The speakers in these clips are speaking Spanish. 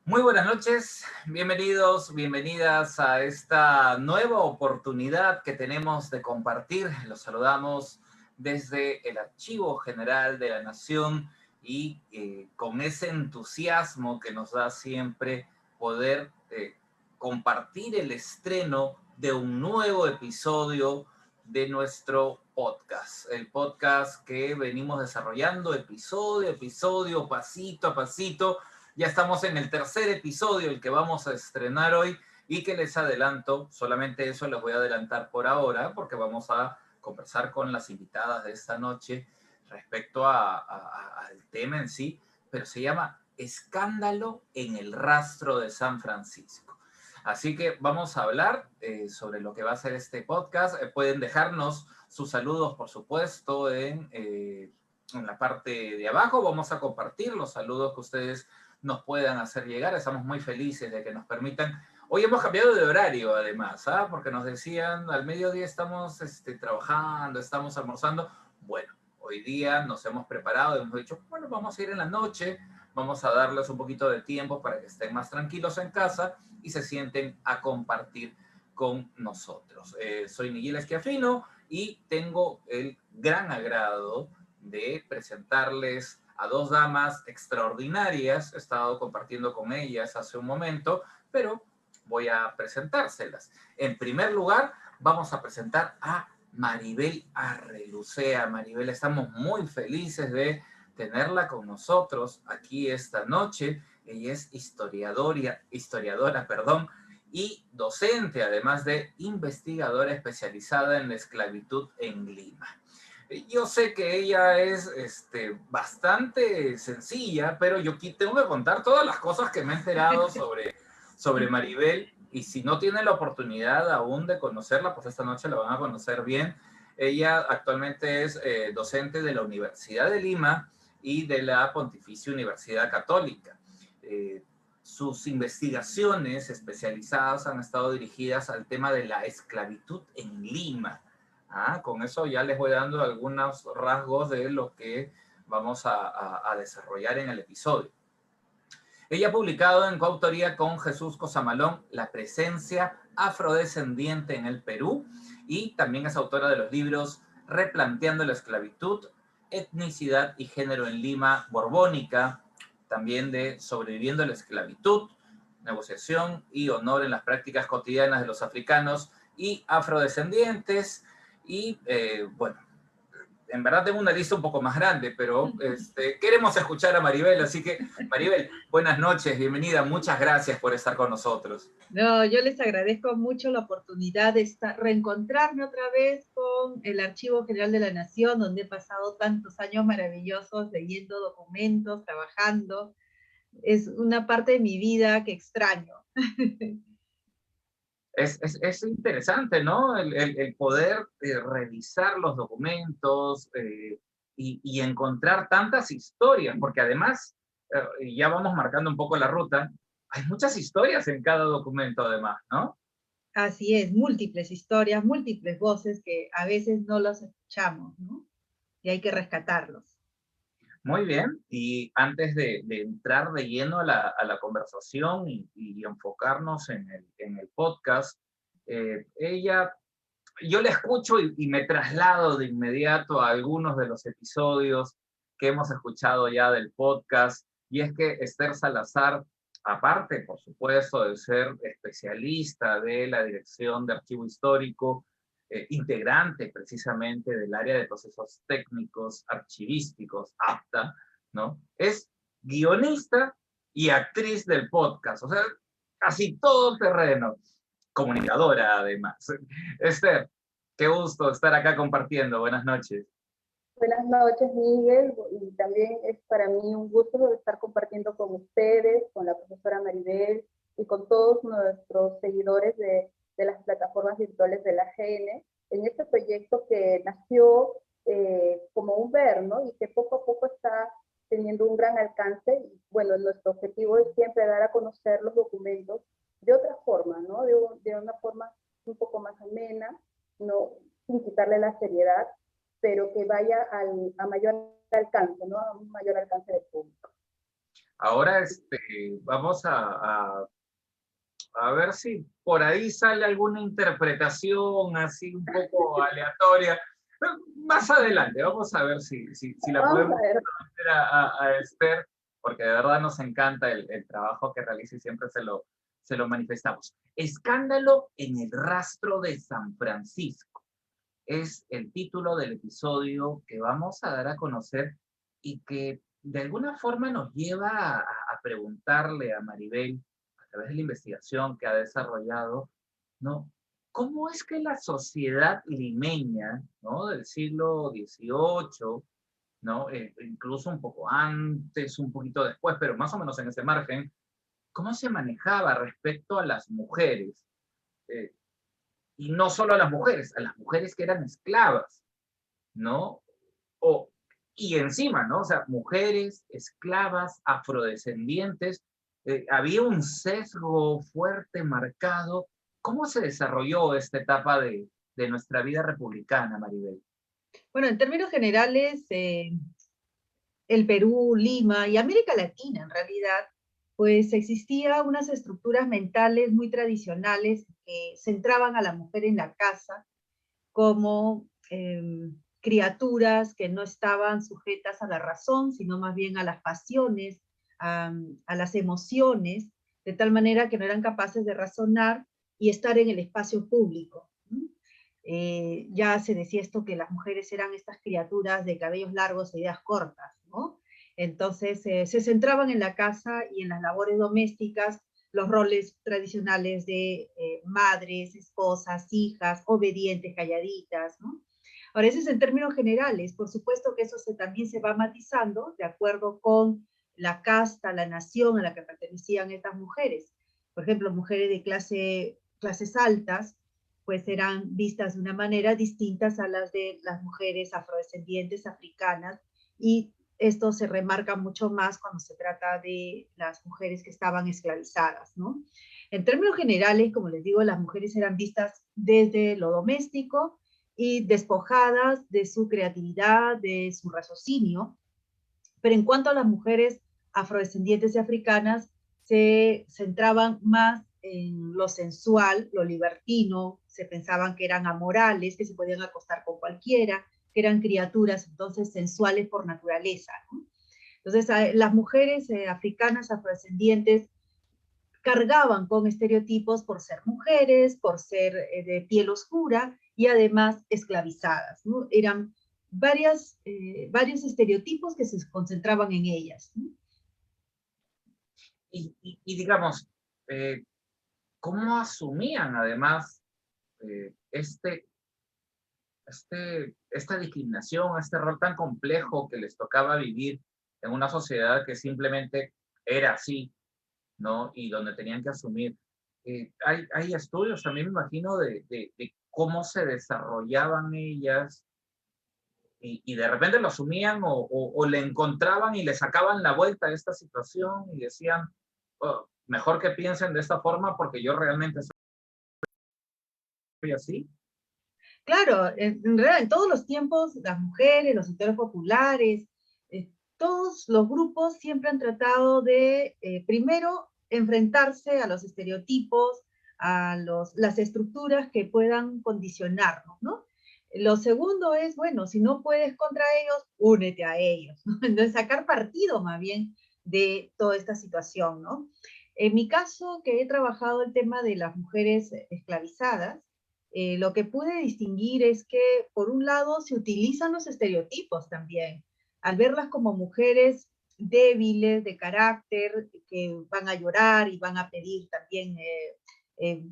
Muy buenas noches, bienvenidos, bienvenidas a esta nueva oportunidad que tenemos de compartir. Los saludamos desde el Archivo General de la Nación y con ese entusiasmo que nos da siempre poder compartir el estreno de un nuevo episodio de nuestro podcast. El podcast que venimos desarrollando episodio a episodio, pasito a pasito. Ya estamos en el tercer episodio, el que vamos a estrenar hoy y que les adelanto, solamente eso les voy a adelantar por ahora, porque vamos a conversar con las invitadas de esta noche respecto al tema en sí, pero se llama Escándalo en el Rastro de San Francisco. Así que vamos a hablar sobre lo que va a ser este podcast. Pueden dejarnos sus saludos, por supuesto, en la parte de abajo. Vamos a compartir los saludos que ustedes nos puedan hacer llegar. Estamos muy felices de que nos permitan. Hoy hemos cambiado de horario, además, ¿ah? Porque nos decían, al mediodía estamos trabajando, estamos almorzando. Bueno, hoy día nos hemos preparado, hemos dicho, bueno, vamos a ir en la noche, vamos a darles un poquito de tiempo para que estén más tranquilos en casa y se sienten a compartir con nosotros. Soy Miguel Esquiafino y tengo el gran agrado de presentarles a dos damas extraordinarias. He estado compartiendo con ellas hace un momento, pero voy a presentárselas. En primer lugar, vamos a presentar a Maribel Arrelucea. Maribel, estamos muy felices de tenerla con nosotros aquí esta noche. Ella es historiadora, y docente, además de investigadora especializada en la esclavitud en Lima. Yo sé que ella es bastante sencilla, pero yo tengo que contar todas las cosas que me he enterado sobre Maribel, y si no tiene la oportunidad aún de conocerla, pues esta noche la van a conocer bien. Ella actualmente es docente de la Universidad de Lima y de la Pontificia Universidad Católica. Eh, Sus investigaciones especializadas han estado dirigidas al tema de la esclavitud en Lima. Con eso ya les voy dando algunos rasgos de lo que vamos a desarrollar en el episodio. Ella ha publicado en coautoría con Jesús Cosamalón La presencia afrodescendiente en el Perú, y también es autora de los libros Replanteando la esclavitud, Etnicidad y género en Lima borbónica, también de Sobreviviendo a la esclavitud, Negociación y honor en las prácticas cotidianas de los africanos y afrodescendientes. Y bueno, en verdad tengo una lista un poco más grande, pero queremos escuchar a Maribel, así que Maribel, buenas noches, bienvenida, muchas gracias por estar con nosotros. No, yo les agradezco mucho la oportunidad de reencontrarme otra vez con el Archivo General de la Nación, donde he pasado tantos años maravillosos leyendo documentos, trabajando. Es una parte de mi vida que extraño. Es interesante, ¿no? El poder revisar los documentos y encontrar tantas historias, porque además, ya vamos marcando un poco la ruta, hay muchas historias en cada documento además, ¿no? Así es, múltiples historias, múltiples voces que a veces no los escuchamos, ¿no? Y hay que rescatarlos. Muy bien, y antes de entrar de lleno a la conversación y enfocarnos en el podcast, ella, yo la escucho y me traslado de inmediato a algunos de los episodios que hemos escuchado ya del podcast, y es que Esther Salazar, aparte, por supuesto, de ser especialista de la Dirección de Archivo Histórico, integrante precisamente del área de procesos técnicos archivísticos, APTA, ¿no? Es guionista y actriz del podcast, o sea, casi todo terreno, comunicadora además. Esther, qué gusto estar acá compartiendo. Buenas noches. Buenas noches, Miguel, y también es para mí un gusto estar compartiendo con ustedes, con la profesora Maribel y con todos nuestros seguidores de las plataformas virtuales de la AGN en este proyecto que nació como un ver, ¿no? Y que poco a poco está teniendo un gran alcance. Y bueno, nuestro objetivo es siempre dar a conocer los documentos de otra forma, ¿no? De una forma un poco más amena, no, sin quitarle la seriedad, pero que vaya a mayor alcance, ¿no? A un mayor alcance del público. Ahora vamos a ver si por ahí sale alguna interpretación así un poco aleatoria. Más adelante, vamos a ver si la Vamos podemos a ver. hacer a Esther, porque de verdad nos encanta el trabajo que realiza y siempre se lo manifestamos. Escándalo en el rastro de San Francisco es el título del episodio que vamos a dar a conocer y que de alguna forma nos lleva a preguntarle a Maribel, a través de la investigación que ha desarrollado, ¿no? ¿Cómo es que la sociedad limeña, ¿no? Del siglo XVIII, ¿no? Incluso un poco antes, un poquito después, pero más o menos en ese margen, ¿cómo se manejaba respecto a las mujeres? Eh, y no solo a las mujeres que eran esclavas, ¿no? O, y encima, ¿no? O sea, mujeres, esclavas, afrodescendientes, había un sesgo fuerte, marcado. ¿Cómo se desarrolló esta etapa de nuestra vida republicana, Maribel? Bueno, en términos generales, el Perú, Lima y América Latina en realidad, pues existían unas estructuras mentales muy tradicionales que centraban a la mujer en la casa como criaturas que no estaban sujetas a la razón, sino más bien a las pasiones, a las emociones, de tal manera que no eran capaces de razonar y estar en el espacio público. Ya se decía esto, que las mujeres eran estas criaturas de cabellos largos e ideas cortas, ¿no? Entonces se centraban en la casa y en las labores domésticas, los roles tradicionales de madres, esposas, hijas, obedientes, calladitas, ¿no? Ahora, eso es en términos generales. Por supuesto que eso también se va matizando de acuerdo con la casta, la nación a la que pertenecían estas mujeres. Por ejemplo, mujeres de clases altas, pues eran vistas de una manera distintas a las de las mujeres afrodescendientes, africanas, y esto se remarca mucho más cuando se trata de las mujeres que estaban esclavizadas, ¿no? En términos generales, como les digo, las mujeres eran vistas desde lo doméstico y despojadas de su creatividad, de su raciocinio, pero en cuanto a las mujeres afrodescendientes y africanas, se centraban más en lo sensual, lo libertino, se pensaban que eran amorales, que se podían acostar con cualquiera, que eran criaturas entonces sensuales por naturaleza, ¿no? Entonces, las mujeres africanas afrodescendientes cargaban con estereotipos por ser mujeres, por ser de piel oscura y además esclavizadas, ¿no? Eran varios estereotipos que se concentraban en ellas, ¿no? Y digamos, ¿cómo asumían además esta discriminación, este rol tan complejo que les tocaba vivir en una sociedad que simplemente era así, ¿no? Y donde tenían que asumir? Hay estudios también, me imagino, de cómo se desarrollaban ellas y de repente lo asumían o le encontraban y le sacaban la vuelta a esta situación y decían, "Oh, mejor que piensen de esta forma porque yo realmente soy así". Claro, en realidad en todos los tiempos, las mujeres, los sectores populares, todos los grupos siempre han tratado de, primero, enfrentarse a los estereotipos, a las estructuras que puedan condicionarnos, ¿no? Lo segundo es, bueno, si no puedes contra ellos, únete a ellos, ¿no? Entonces, sacar partido más bien de toda esta situación, ¿no? En mi caso, que he trabajado el tema de las mujeres esclavizadas, lo que pude distinguir es que, por un lado, se utilizan los estereotipos también, al verlas como mujeres débiles, de carácter, que van a llorar y van a pedir también, eh,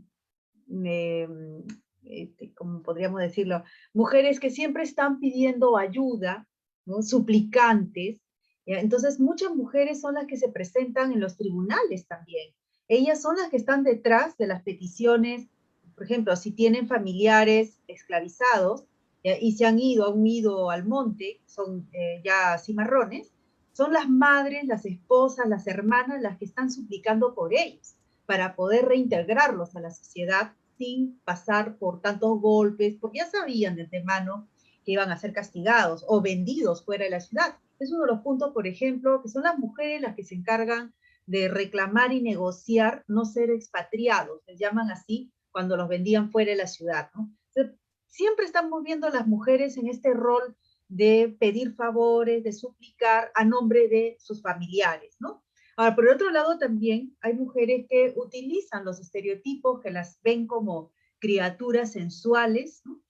eh, ¿cómo podríamos decirlo? Mujeres que siempre están pidiendo ayuda, ¿no? Suplicantes. Entonces, muchas mujeres son las que se presentan en los tribunales también. Ellas son las que están detrás de las peticiones. Por ejemplo, si tienen familiares esclavizados y se han ido al monte, son ya cimarrones, son las madres, las esposas, las hermanas las que están suplicando por ellos para poder reintegrarlos a la sociedad sin pasar por tantos golpes, porque ya sabían de antemano que iban a ser castigados o vendidos fuera de la ciudad. Es uno de los puntos, por ejemplo, que son las mujeres las que se encargan de reclamar y negociar no ser expatriados, les llaman así cuando los vendían fuera de la ciudad, ¿no? Entonces, siempre estamos viendo a las mujeres en este rol de pedir favores, de suplicar a nombre de sus familiares, ¿no? Ahora, por otro lado, también hay mujeres que utilizan los estereotipos, que las ven como criaturas sensuales, ¿no?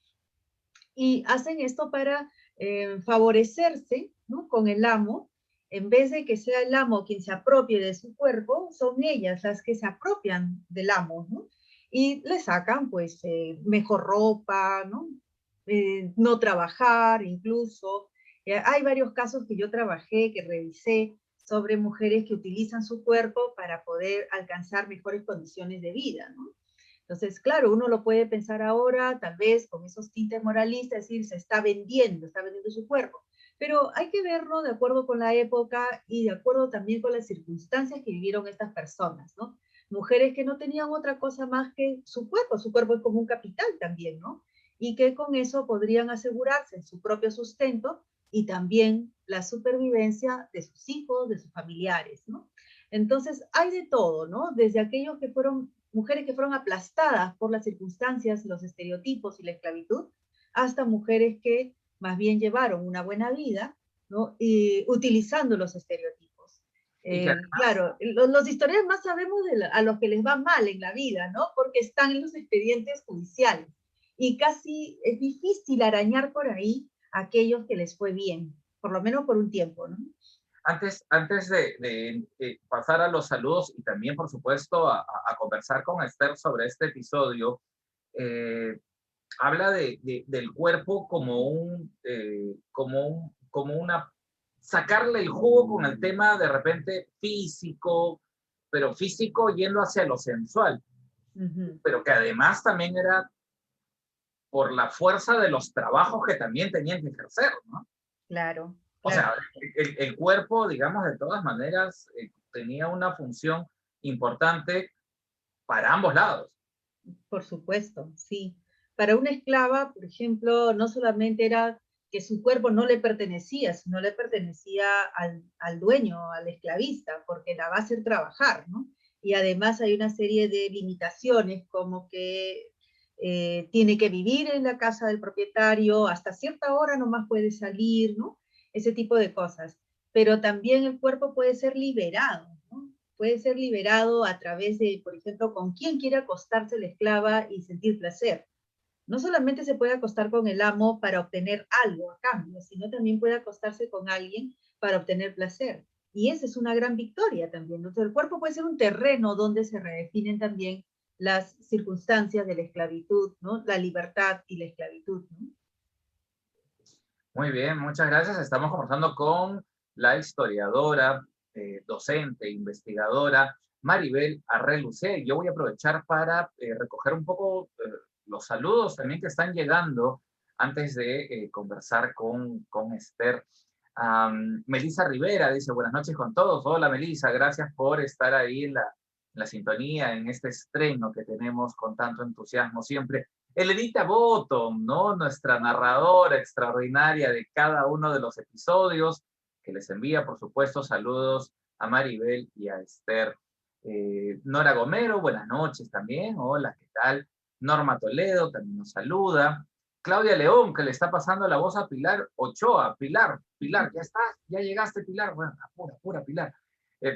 Y hacen esto para favorecerse, ¿no?, con el amo. En vez de que sea el amo quien se apropie de su cuerpo, son ellas las que se apropian del amo, ¿no? Y le sacan, pues, mejor ropa, ¿no? No trabajar, incluso. Hay varios casos que yo trabajé, que revisé, sobre mujeres que utilizan su cuerpo para poder alcanzar mejores condiciones de vida, ¿no? Entonces, claro, uno lo puede pensar ahora, tal vez con esos tintes moralistas, es decir, se está vendiendo su cuerpo. Pero hay que verlo de acuerdo con la época y de acuerdo también con las circunstancias que vivieron estas personas, ¿no? Mujeres que no tenían otra cosa más que su cuerpo es como un capital también, ¿no? Y que con eso podrían asegurarse su propio sustento y también la supervivencia de sus hijos, de sus familiares, ¿no? Entonces, hay de todo, ¿no? Desde aquellos que fueron mujeres que fueron aplastadas por las circunstancias, los estereotipos y la esclavitud, hasta mujeres que más bien llevaron una buena vida, ¿no?, y utilizando los estereotipos. Y que Claro, los historiadores más sabemos a los que les va mal en la vida, ¿no?, porque están en los expedientes judiciales. Y casi es difícil arañar por ahí a aquellos que les fue bien, por lo menos por un tiempo, ¿no? antes de pasar a los saludos y también, por supuesto, a conversar con Esther sobre este episodio, eh, habla del cuerpo como como una, sacarle el jugo con el tema de repente físico, pero físico yendo hacia lo sensual, pero que además también era por la fuerza de los trabajos que también tenían que ejercer, ¿no? Claro, O claro. sea, el cuerpo, digamos, de todas maneras, tenía una función importante para ambos lados. Por supuesto, sí. Para una esclava, por ejemplo, no solamente era que su cuerpo no le pertenecía, sino le pertenecía al dueño, al esclavista, porque la va a hacer trabajar, ¿no? Y además hay una serie de limitaciones, como que tiene que vivir en la casa del propietario, hasta cierta hora nomás puede salir, ¿no? Ese tipo de cosas. Pero también el cuerpo puede ser liberado, ¿no? Puede ser liberado a través de, por ejemplo, con quién quiere acostarse la esclava y sentir placer. No solamente se puede acostar con el amo para obtener algo a cambio, sino también puede acostarse con alguien para obtener placer. Y esa es una gran victoria también. Entonces, el cuerpo puede ser un terreno donde se redefinen también las circunstancias de la esclavitud, ¿no? La libertad y la esclavitud, ¿no? Muy bien, muchas gracias. Estamos conversando con la historiadora, docente, investigadora Maribel Arrelucé. Yo voy a aprovechar para recoger un poco los saludos también que están llegando antes de conversar con Esther. Melissa Rivera dice, buenas noches con todos. Hola Melissa, gracias por estar ahí en la sintonía, en este estreno que tenemos con tanto entusiasmo siempre. Elenita Bottom, ¿no? Nuestra narradora extraordinaria de cada uno de los episodios, que les envía, por supuesto, saludos a Maribel y a Esther. Nora Gomero, buenas noches también. Hola, ¿qué tal? Norma Toledo también nos saluda. Claudia León, que le está pasando la voz a Pilar Ochoa. Pilar, ya estás, ya llegaste, Pilar. Bueno, pura Pilar.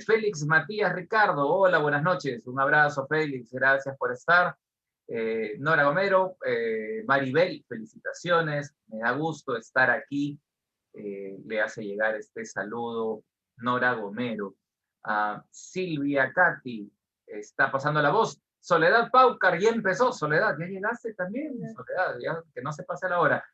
Félix Matías Ricardo, hola, buenas noches. Un abrazo, Félix, gracias por estar. Nora Gomero, Maribel, felicitaciones, me da gusto estar aquí, le hace llegar este saludo Nora Gomero. Silvia Cati, está pasando la voz. Soledad Paucar, ya empezó. Soledad, ¿ya llegaste también? Soledad, ya, que no se pase la hora.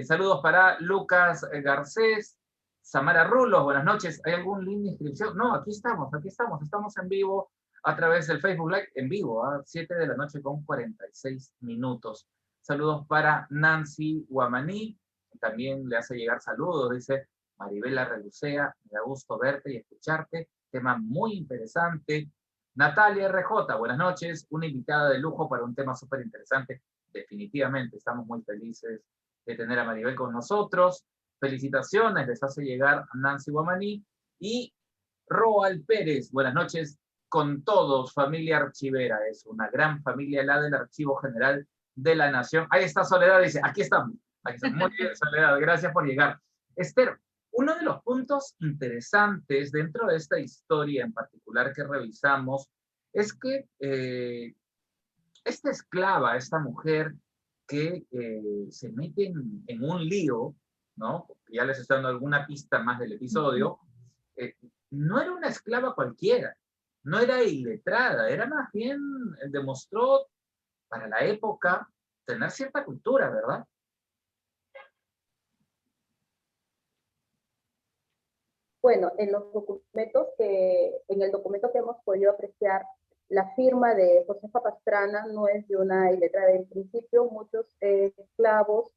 Saludos para Lucas Garcés, Samara Rulos, buenas noches. ¿Hay algún link de inscripción? No, aquí estamos en vivo a través del Facebook Live, en vivo, a 7 de la noche con 46 minutos. Saludos para Nancy Guamaní, también le hace llegar saludos, dice Maribela Reducea, me da gusto verte y escucharte, tema muy interesante. Natalia RJ, buenas noches, una invitada de lujo para un tema súper interesante. Definitivamente, estamos muy felices de tener a Maribel con nosotros. Felicitaciones, les hace llegar Nancy Guamaní y Roal Pérez. Buenas noches con todos, familia archivera. Es una gran familia la del Archivo General de la Nación. Ahí está Soledad, dice, aquí estamos. Aquí está. Muy bien, Soledad, gracias por llegar. Esther, uno de los puntos interesantes dentro de esta historia en particular que revisamos es que esta esclava, esta mujer que se mete en un lío, ¿no? Ya les estoy dando alguna pista más del episodio, no era una esclava cualquiera, no era iletrada, era más bien, demostró para la época tener cierta cultura, ¿verdad? Bueno, en el documento que hemos podido apreciar, la firma de Josefa Pastrana no es de una iletrada. En principio, muchos esclavos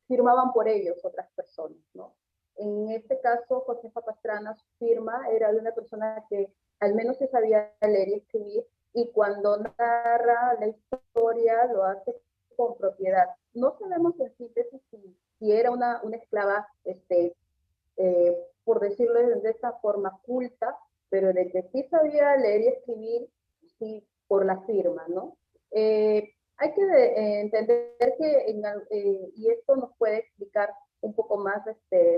firmaban por ellos otras personas, ¿no? En este caso, Josefa Pastrana, su firma era de una persona que al menos se sabía leer y escribir, y cuando narra la historia lo hace con propiedad. No sabemos en síntesis si era una esclava, por decirlo de esta forma, culta, pero de que sí sabía leer y escribir, sí, por la firma, ¿no? Hay que entender que, y esto nos puede explicar un poco más,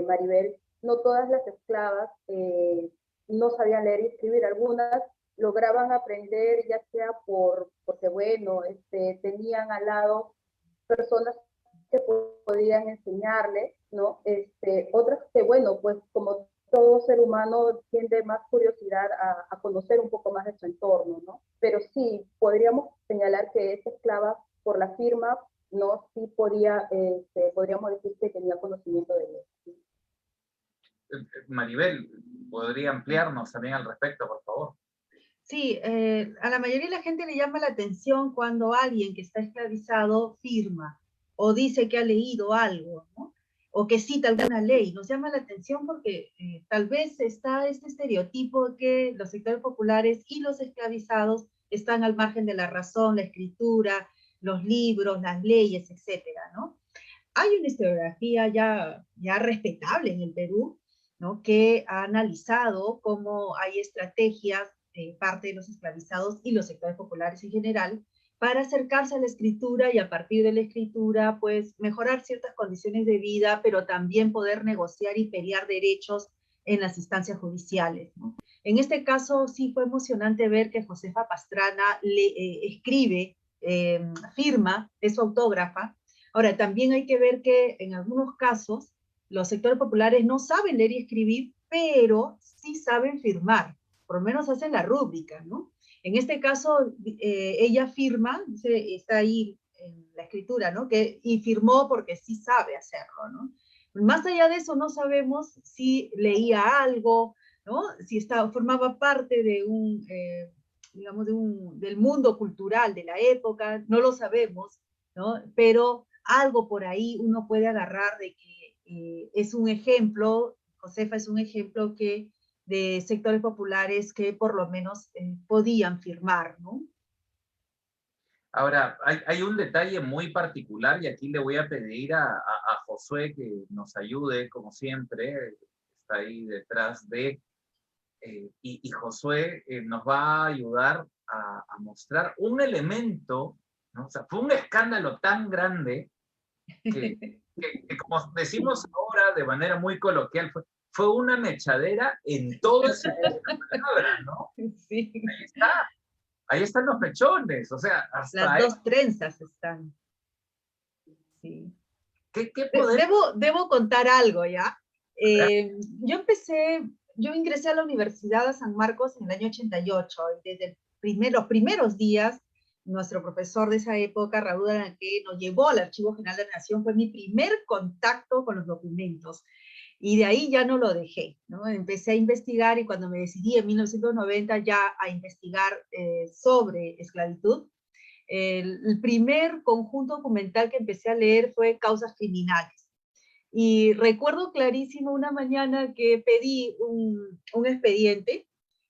Maribel, no todas las esclavas no sabían leer y escribir, algunas lograban aprender, ya sea porque, bueno, tenían al lado personas que podían enseñarle, ¿no? Otras que, bueno, pues como todo ser humano tiende más curiosidad a conocer un poco más de su entorno, ¿no? Pero sí, podríamos señalar que esa esclava, por la firma, no, sí podríamos decir que tenía conocimiento de él. Maribel, ¿podría ampliarnos también al respecto, por favor? Sí, a la mayoría de la gente le llama la atención cuando alguien que está esclavizado firma o dice que ha leído algo, ¿no? O que cita alguna ley. Nos llama la atención porque tal vez está este estereotipo de que los sectores populares y los esclavizados están al margen de la razón, la escritura, los libros, las leyes, etcétera, ¿no? Hay una historiografía ya respetable en el Perú, ¿no? Que ha analizado cómo hay estrategias de parte de los esclavizados y los sectores populares en general para acercarse a la escritura y a partir de la escritura, pues, mejorar ciertas condiciones de vida, pero también poder negociar y pelear derechos en las instancias judiciales, ¿no? En este caso, sí fue emocionante ver que Josefa Pastrana escribe, firma, es su autógrafa. Ahora, también hay que ver que en algunos casos los sectores populares no saben leer y escribir, pero sí saben firmar, por lo menos hacen la rúbrica, ¿no? En este caso, ella firma, está ahí en la escritura, ¿no? Y firmó porque sí sabe hacerlo, ¿no? Más allá de eso, no sabemos si leía algo, ¿no? Si formaba parte de digamos, del mundo cultural de la época, no lo sabemos, ¿no? Pero algo por ahí uno puede agarrar de que es un ejemplo, Josefa es un ejemplo de sectores populares que por lo menos podían firmar, ¿no? Ahora, hay un detalle muy particular y aquí le voy a pedir a Josué que nos ayude, como siempre, está ahí detrás y Josué nos va a ayudar a mostrar un elemento, ¿no? O sea, fue un escándalo tan grande que como decimos ahora de manera muy coloquial, fue una mechadera en todo ese palabra, ¿no? Sí. Ahí está. Ahí están los mechones, o sea, hasta Las dos trenzas están. Sí. ¿Qué poder? Debo contar algo, ¿ya? Yo ingresé a la Universidad de San Marcos en el año 88, y desde los primeros días, nuestro profesor de esa época, Raúl Aranque, nos llevó al Archivo General de la Nación, fue mi primer contacto con los documentos, y de ahí ya no lo dejé, ¿no? Empecé a investigar, y cuando me decidí en 1990 ya a investigar sobre esclavitud, el primer conjunto documental que empecé a leer fue Causas Criminales. Y recuerdo clarísimo una mañana que pedí un expediente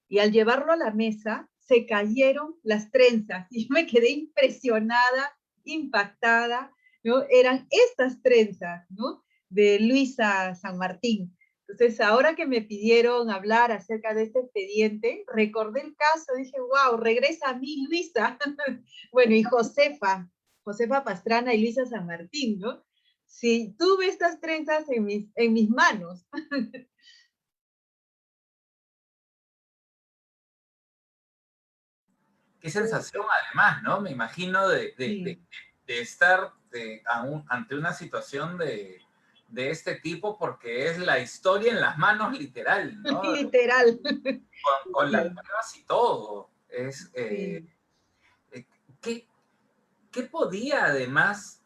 y al llevarlo a la mesa se cayeron las trenzas y me quedé impresionada, impactada, ¿no? Eran estas trenzas, ¿no? de Luisa San Martín. Entonces, ahora que me pidieron hablar acerca de este expediente, recordé el caso, dije, wow, regresa a mí Luisa. Bueno, y Josefa Pastrana y Luisa San Martín, ¿no? Sí, tuve estas trenzas en mis manos. Qué sensación además, ¿no? Me imagino Sí. de estar ante una situación de este tipo, porque es la historia en las manos literal, ¿no? Literal. Con las Sí, pruebas y todo. sí. Eh, ¿qué, qué podía además,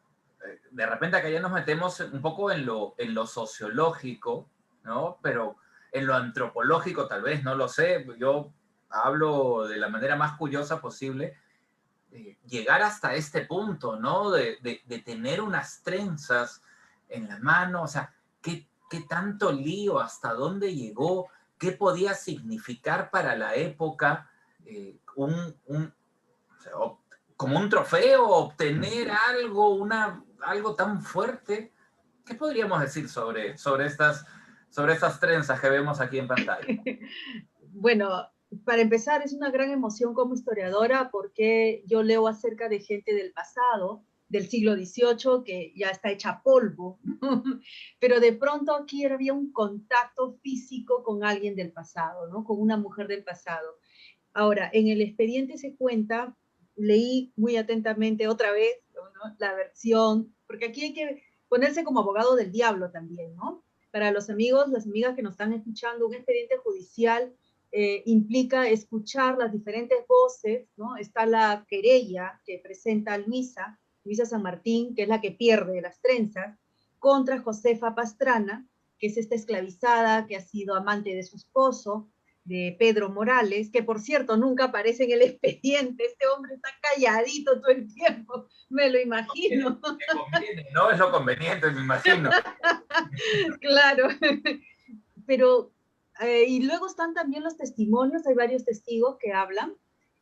de repente acá ya nos metemos un poco en lo sociológico, ¿no? Pero en lo antropológico tal vez, no lo sé, yo hablo de la manera más curiosa posible, llegar hasta este punto, ¿no? De tener unas trenzas en la mano, o sea, ¿qué tanto lío, hasta dónde llegó, qué podía significar para la época o sea, como un trofeo, obtener algo, algo tan fuerte? ¿Qué podríamos decir sobre estas trenzas que vemos aquí en pantalla? Bueno, para empezar, es una gran emoción como historiadora porque yo leo acerca de gente del pasado, del siglo XVIII, que ya está hecha polvo, ¿no? Pero de pronto aquí había un contacto físico con alguien del pasado, ¿no? Con una mujer del pasado. Ahora, en el expediente se cuenta, leí muy atentamente otra vez, ¿no?, la versión, porque aquí hay que ponerse como abogado del diablo también, ¿no? Para los amigos, las amigas que nos están escuchando, un expediente judicial implica escuchar las diferentes voces, ¿no? Está la querella que presenta Luisa San Martín, que es la que pierde las trenzas, contra Josefa Pastrana, que es esta esclavizada que ha sido amante de su esposo, de Pedro Morales, que por cierto nunca aparece en el expediente, este hombre está calladito todo el tiempo, me lo imagino. Me conviene, ¿no? Es lo conveniente, me imagino. Claro, pero y luego están también los testimonios, hay varios testigos que hablan,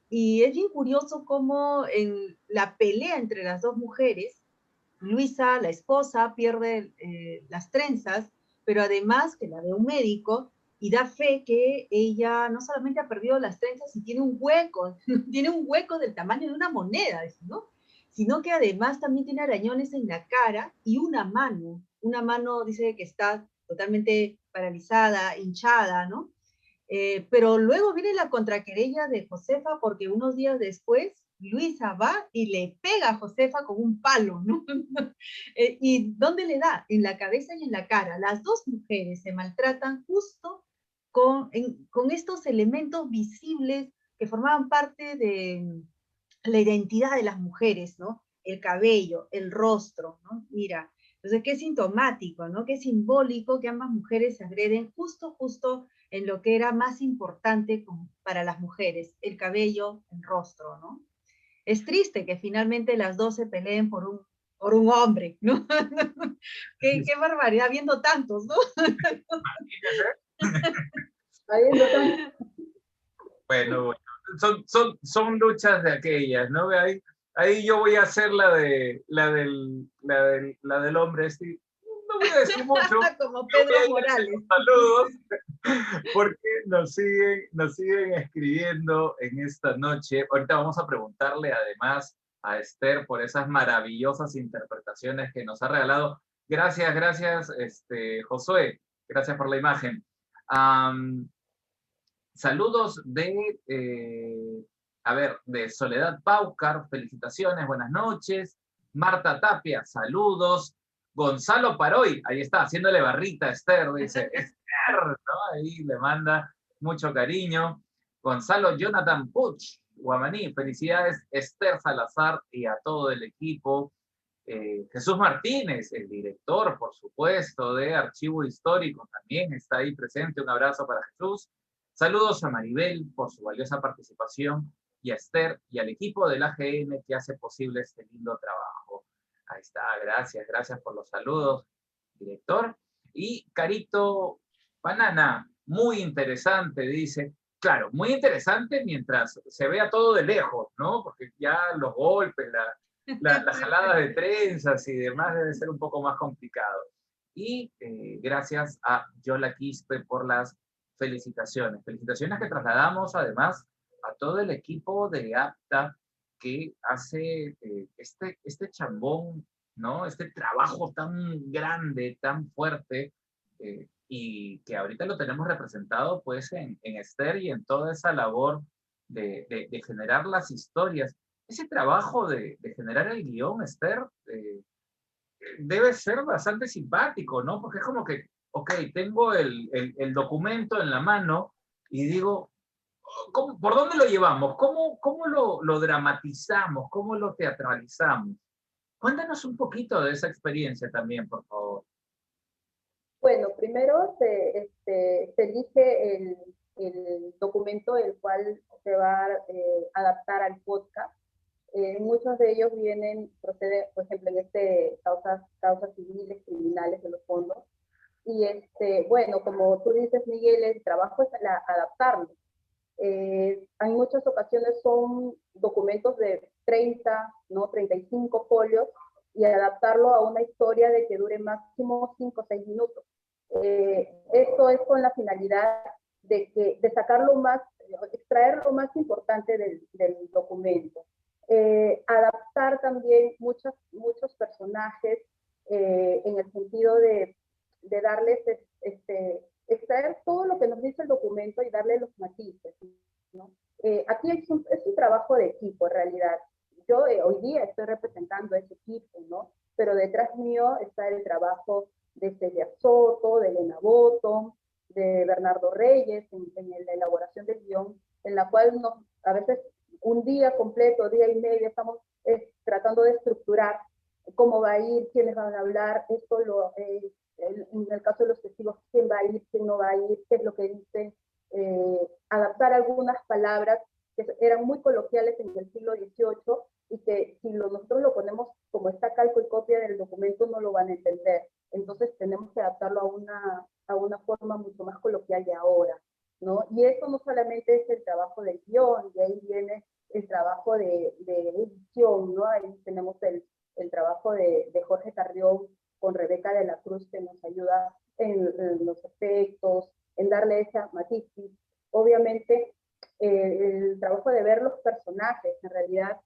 y es bien curioso cómo en la pelea entre las dos mujeres, Luisa, la esposa, pierde las trenzas, pero además que la ve un médico y da fe que ella no solamente ha perdido las trenzas y tiene un hueco, tiene un hueco del tamaño de una moneda, ¿no? Sino que además también tiene arañones en la cara y una mano dice que está totalmente paralizada, hinchada, ¿no? Pero luego viene la contraquerella de Josefa porque unos días después Luisa va y le pega a Josefa con un palo, ¿no? ¿Y dónde le da? En la cabeza y en la cara. Las dos mujeres se maltratan justo con estos elementos visibles que formaban parte de la identidad de las mujeres, ¿no? El cabello, el rostro, ¿no? Mira, entonces qué sintomático, ¿no? Qué simbólico que ambas mujeres se agreden justo en lo que era más importante para las mujeres, el cabello, el rostro, ¿no? Es triste que finalmente las dos se peleen por un hombre, ¿no? Qué barbaridad, viendo tantos, ¿no? Habiendo tanto. Bueno, bueno. Son luchas de aquellas, ¿no? Ahí yo voy a hacer la del hombre. Sí. No voy a decir mucho. Como Yo voy Pedro a ir Morales. haciendo saludos porque nos siguen escribiendo en esta noche. Ahorita vamos a preguntarle además a Esther por esas maravillosas interpretaciones que nos ha regalado. Gracias, Josué. Gracias por la imagen. Saludos de Soledad Paucar, felicitaciones, buenas noches. Marta Tapia, saludos. Gonzalo Paroy, ahí está, haciéndole barrita a Esther, dice, Esther, ¿no? Ahí le manda mucho cariño. Gonzalo Jonathan Puch, Guamaní, felicidades, Esther Salazar y a todo el equipo. Jesús Martínez, el director, por supuesto, de Archivo Histórico, también está ahí presente. Un abrazo para Jesús. Saludos a Maribel por su valiosa participación y a Esther y al equipo del AGN que hace posible este lindo trabajo. Ahí está, gracias por los saludos, director. Y Carito Banana, muy interesante, dice. Claro, muy interesante mientras se vea todo de lejos, ¿no? Porque ya los golpes, la jalada de trenzas y demás debe ser un poco más complicado. y gracias a Yola Quispe por las felicitaciones. Felicitaciones que trasladamos además a todo el equipo de APTA que hace este chambón, ¿no? Este trabajo tan grande, tan fuerte, y que ahorita lo tenemos representado pues en Esther y en toda esa labor de generar las historias. Ese trabajo de generar el guión, Esther, debe ser bastante simpático, ¿no? Porque es como que, ok, tengo el documento en la mano y digo, ¿por dónde lo llevamos? ¿Cómo lo dramatizamos? ¿Cómo lo teatralizamos? Cuéntanos un poquito de esa experiencia también, por favor. Bueno, primero se elige el documento el cual se va a adaptar al podcast. Muchos de ellos proceden, por ejemplo, en causas civiles, criminales de los fondos. Y bueno, como tú dices, Miguel, el trabajo es adaptarlo. En muchas ocasiones son documentos de 30, ¿no? 35 folios y adaptarlo a una historia de que dure máximo 5 o 6 minutos. Esto es con la finalidad de sacar extraer lo más importante del documento. Adaptar también muchos personajes en el sentido de darles extraer todo lo que nos dice el documento y darle los matices, ¿no? Aquí es un trabajo de equipo, en realidad. Yo hoy día estoy representando a ese equipo, ¿no? Pero detrás mío está el trabajo de Celia Soto, de Elena Boto, de Bernardo Reyes, en la elaboración del guión, en la cual a veces un día completo, día y medio, estamos tratando de estructurar cómo va a ir, quiénes van a hablar, en el caso de los testigos, quién va a ir, quién no va a ir, qué es lo que dicen, adaptar algunas palabras que eran muy coloquiales en el siglo XVIII y que si nosotros lo ponemos como está calco y copia del documento no lo van a entender. Entonces tenemos que adaptarlo a una forma mucho más coloquial de ahora, ¿no? Y eso no solamente es el trabajo del guión, de ahí viene el trabajo de edición, ¿no? Ahí tenemos el trabajo de Jorge Carrión con Rebeca de la Cruz, que nos ayuda en los efectos, en darle esa matiz. Obviamente, el trabajo de ver los personajes, en realidad,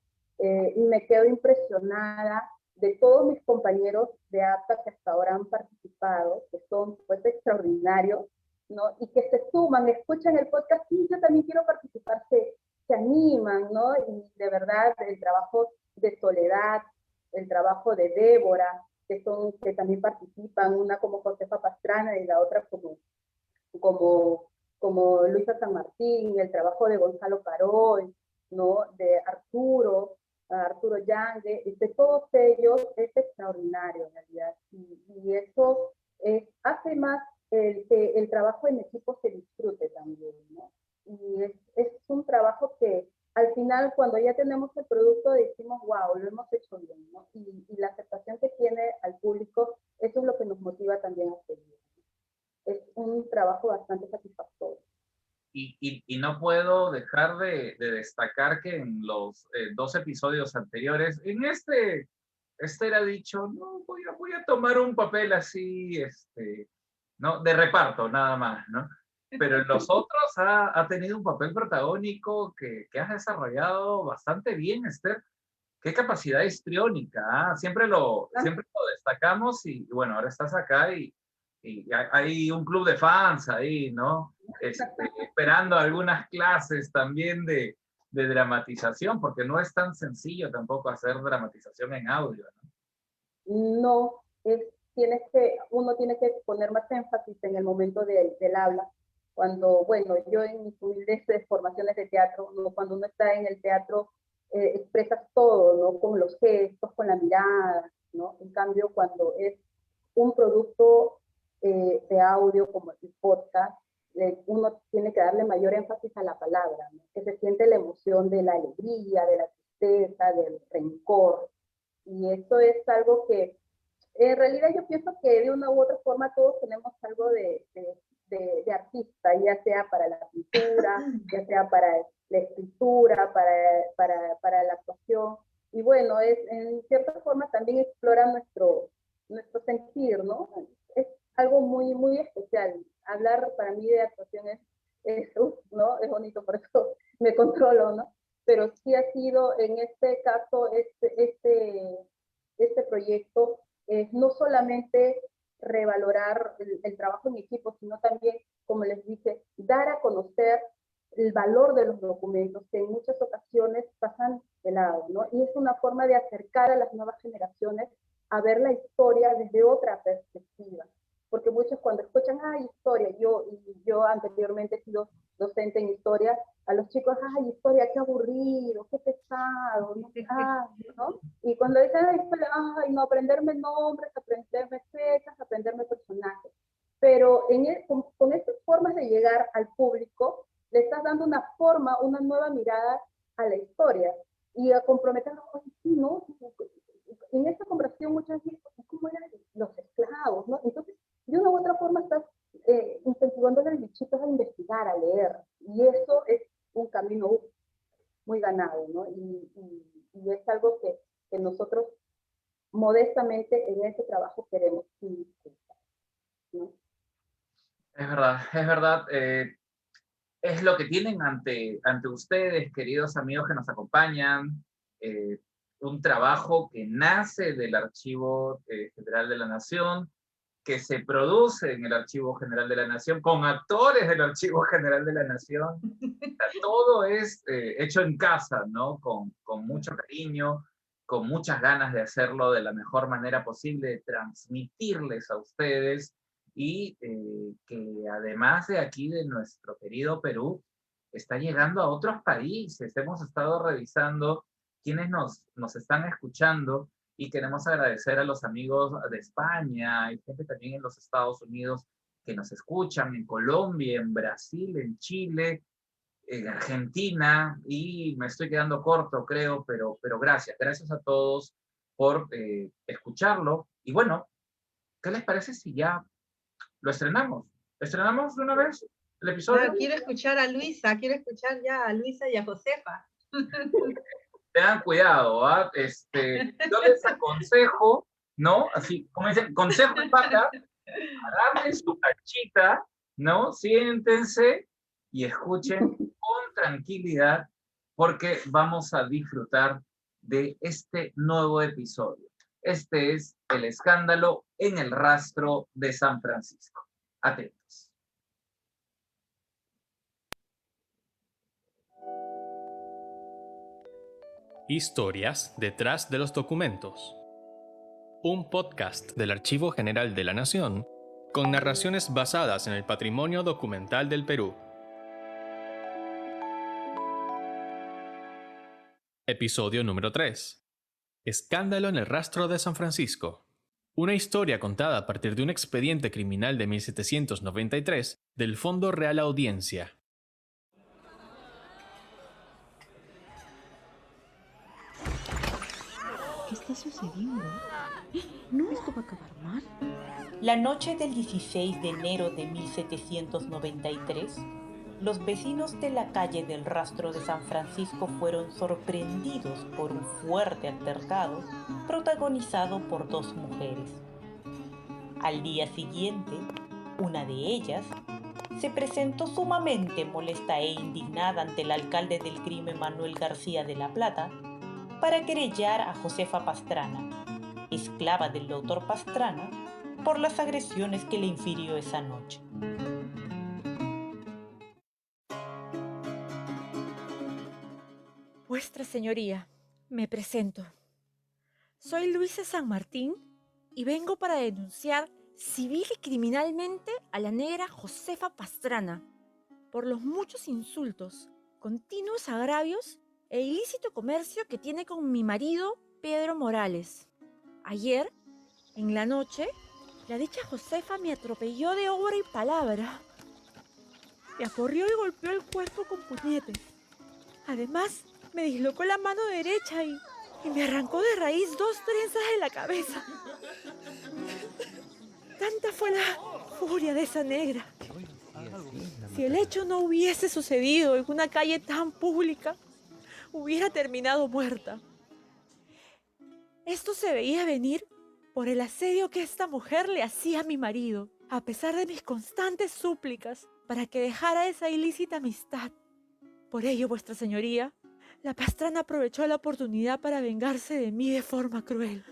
me quedo impresionada de todos mis compañeros de APTA que hasta ahora han participado, que son pues extraordinarios, ¿no? Y que se suman, escuchan el podcast, sí, yo también quiero participar, se animan, ¿no? Y de verdad, el trabajo de Soledad, el trabajo de Débora, que también participan, una como Josefa Pastrana y la otra como Luisa San Martín, el trabajo de Gonzalo Carol, ¿no? De Arturo Yangue, de todos ellos es extraordinario en realidad. Y eso hace más que el trabajo en equipo se disfrute también, ¿no? Y es un trabajo que al final, cuando ya tenemos el producto, decimos, wow, lo hemos hecho bien, ¿no? Y la aceptación que tiene al público, eso es lo que nos motiva también a seguir. Es un trabajo bastante satisfactorio. Y no puedo dejar de destacar que en los 2 episodios anteriores, Esther ha dicho, no, voy a tomar un papel así, ¿no? De reparto, nada más, ¿no? Pero en los otros ha tenido un papel protagónico que has desarrollado bastante bien, Esther. Qué capacidad histriónica, ¿ah? Siempre lo destacamos y bueno, ahora estás acá y hay un club de fans ahí, ¿no? Esperando algunas clases también de dramatización, porque no es tan sencillo tampoco hacer dramatización en audio, ¿no? No, uno tiene que poner más énfasis en el momento del habla. Cuando, bueno, yo en mis humildes formaciones de teatro, ¿no? Cuando uno está en el teatro, expresas todo, ¿no? Con los gestos, con la mirada, ¿no? En cambio, cuando es un producto de audio como el podcast, uno tiene que darle mayor énfasis a la palabra, ¿no? Que se siente la emoción de la alegría, de la tristeza, del rencor. Y esto es algo que en realidad yo pienso que de una u otra forma todos tenemos algo de artista, ya sea para la pintura, ya sea para la escritura, para la actuación. Y bueno, en cierta forma también explora nuestro sentir, ¿no? Es algo muy, muy especial. Hablar para mí de actuación ¿no? Es bonito, por eso me controlo, ¿no? Pero sí ha sido, en este caso, este proyecto, no solamente revalorar el trabajo en equipo, sino también, como les dije, dar a conocer el valor de los documentos, que en muchas ocasiones pasan de lado, ¿no? Y es una forma de acercar a las nuevas generaciones a ver la historia desde otra perspectiva. Porque muchos cuando escuchan, historia, yo anteriormente he sido docente en historia, a los chicos, historia, qué aburrido, qué pesado, ¿no? Y cuando dicen, historia, no, aprenderme nombres, aprenderme fechas, aprenderme personajes. Pero con estas formas de llegar al público, le estás dando una forma, una nueva mirada a la historia y a comprometernos, sí, ¿no? En esta conversación muchas veces, ¿cómo eran los esclavos, no? Entonces, de una u otra forma estás incentivando a los bichitos a investigar, a leer, y eso es un camino muy ganado, ¿no? Y es algo que nosotros modestamente en ese trabajo queremos impulsar, ¿no? Es verdad, es verdad. Es lo que tienen ante ustedes, queridos amigos que nos acompañan, un trabajo que nace del Archivo General de la Nación, que se produce en el Archivo General de la Nación, con actores del Archivo General de la Nación. Todo es hecho en casa, ¿no? Con mucho cariño, con muchas ganas de hacerlo de la mejor manera posible, de transmitirles a ustedes y que además de aquí, de nuestro querido Perú, está llegando a otros países. Hemos estado revisando quienes nos están escuchando y queremos agradecer a los amigos de España, hay gente también en los Estados Unidos que nos escuchan, en Colombia, en Brasil, en Chile, en Argentina, y me estoy quedando corto, creo, pero gracias a todos por escucharlo. Y bueno, ¿qué les parece si ya lo estrenamos? ¿Estrenamos de una vez el episodio? Quiero escuchar a Luisa, quiero escuchar ya a Luisa y a Josefa. Tengan cuidado, ¿ah? Yo les aconsejo, ¿no? Así, como dicen, consejo de pata, agarren su canchita, ¿no? Siéntense y escuchen con tranquilidad porque vamos a disfrutar de este nuevo episodio. Este es El escándalo en el rastro de San Francisco. Atentos. Historias detrás de los documentos. Un podcast del Archivo General de la Nación con narraciones basadas en el patrimonio documental del Perú. Episodio número 3. Escándalo en el rastro de San Francisco. Una historia contada a partir de un expediente criminal de 1793 del Fondo Real Audiencia. ¿Qué está sucediendo? No, esto va a acabar mal. La noche del 16 de enero de 1793, los vecinos de la calle del Rastro de San Francisco fueron sorprendidos por un fuerte altercado protagonizado por dos mujeres. Al día siguiente, una de ellas se presentó sumamente molesta e indignada ante el alcalde del crimen Manuel García de la Plata para querellar a Josefa Pastrana, esclava del doctor Pastrana, por las agresiones que le infirió esa noche. Vuestra Señoría, me presento. Soy Luisa San Martín y vengo para denunciar civil y criminalmente a la negra Josefa Pastrana por los muchos insultos, continuos agravios e ilícito comercio que tiene con mi marido Pedro Morales. Ayer, en la noche, la dicha Josefa me atropelló de obra y palabra. Me aporrió y golpeó el cuerpo con puñetes. Además, me dislocó la mano derecha y me arrancó de raíz 2 trenzas de la cabeza. Tanta fue la furia de esa negra. Si el hecho no hubiese sucedido en una calle tan pública, hubiera terminado muerta. Esto se veía venir por el asedio que esta mujer le hacía a mi marido, a pesar de mis constantes súplicas para que dejara esa ilícita amistad. Por ello, vuestra señoría, la Pastrana aprovechó la oportunidad para vengarse de mí de forma cruel.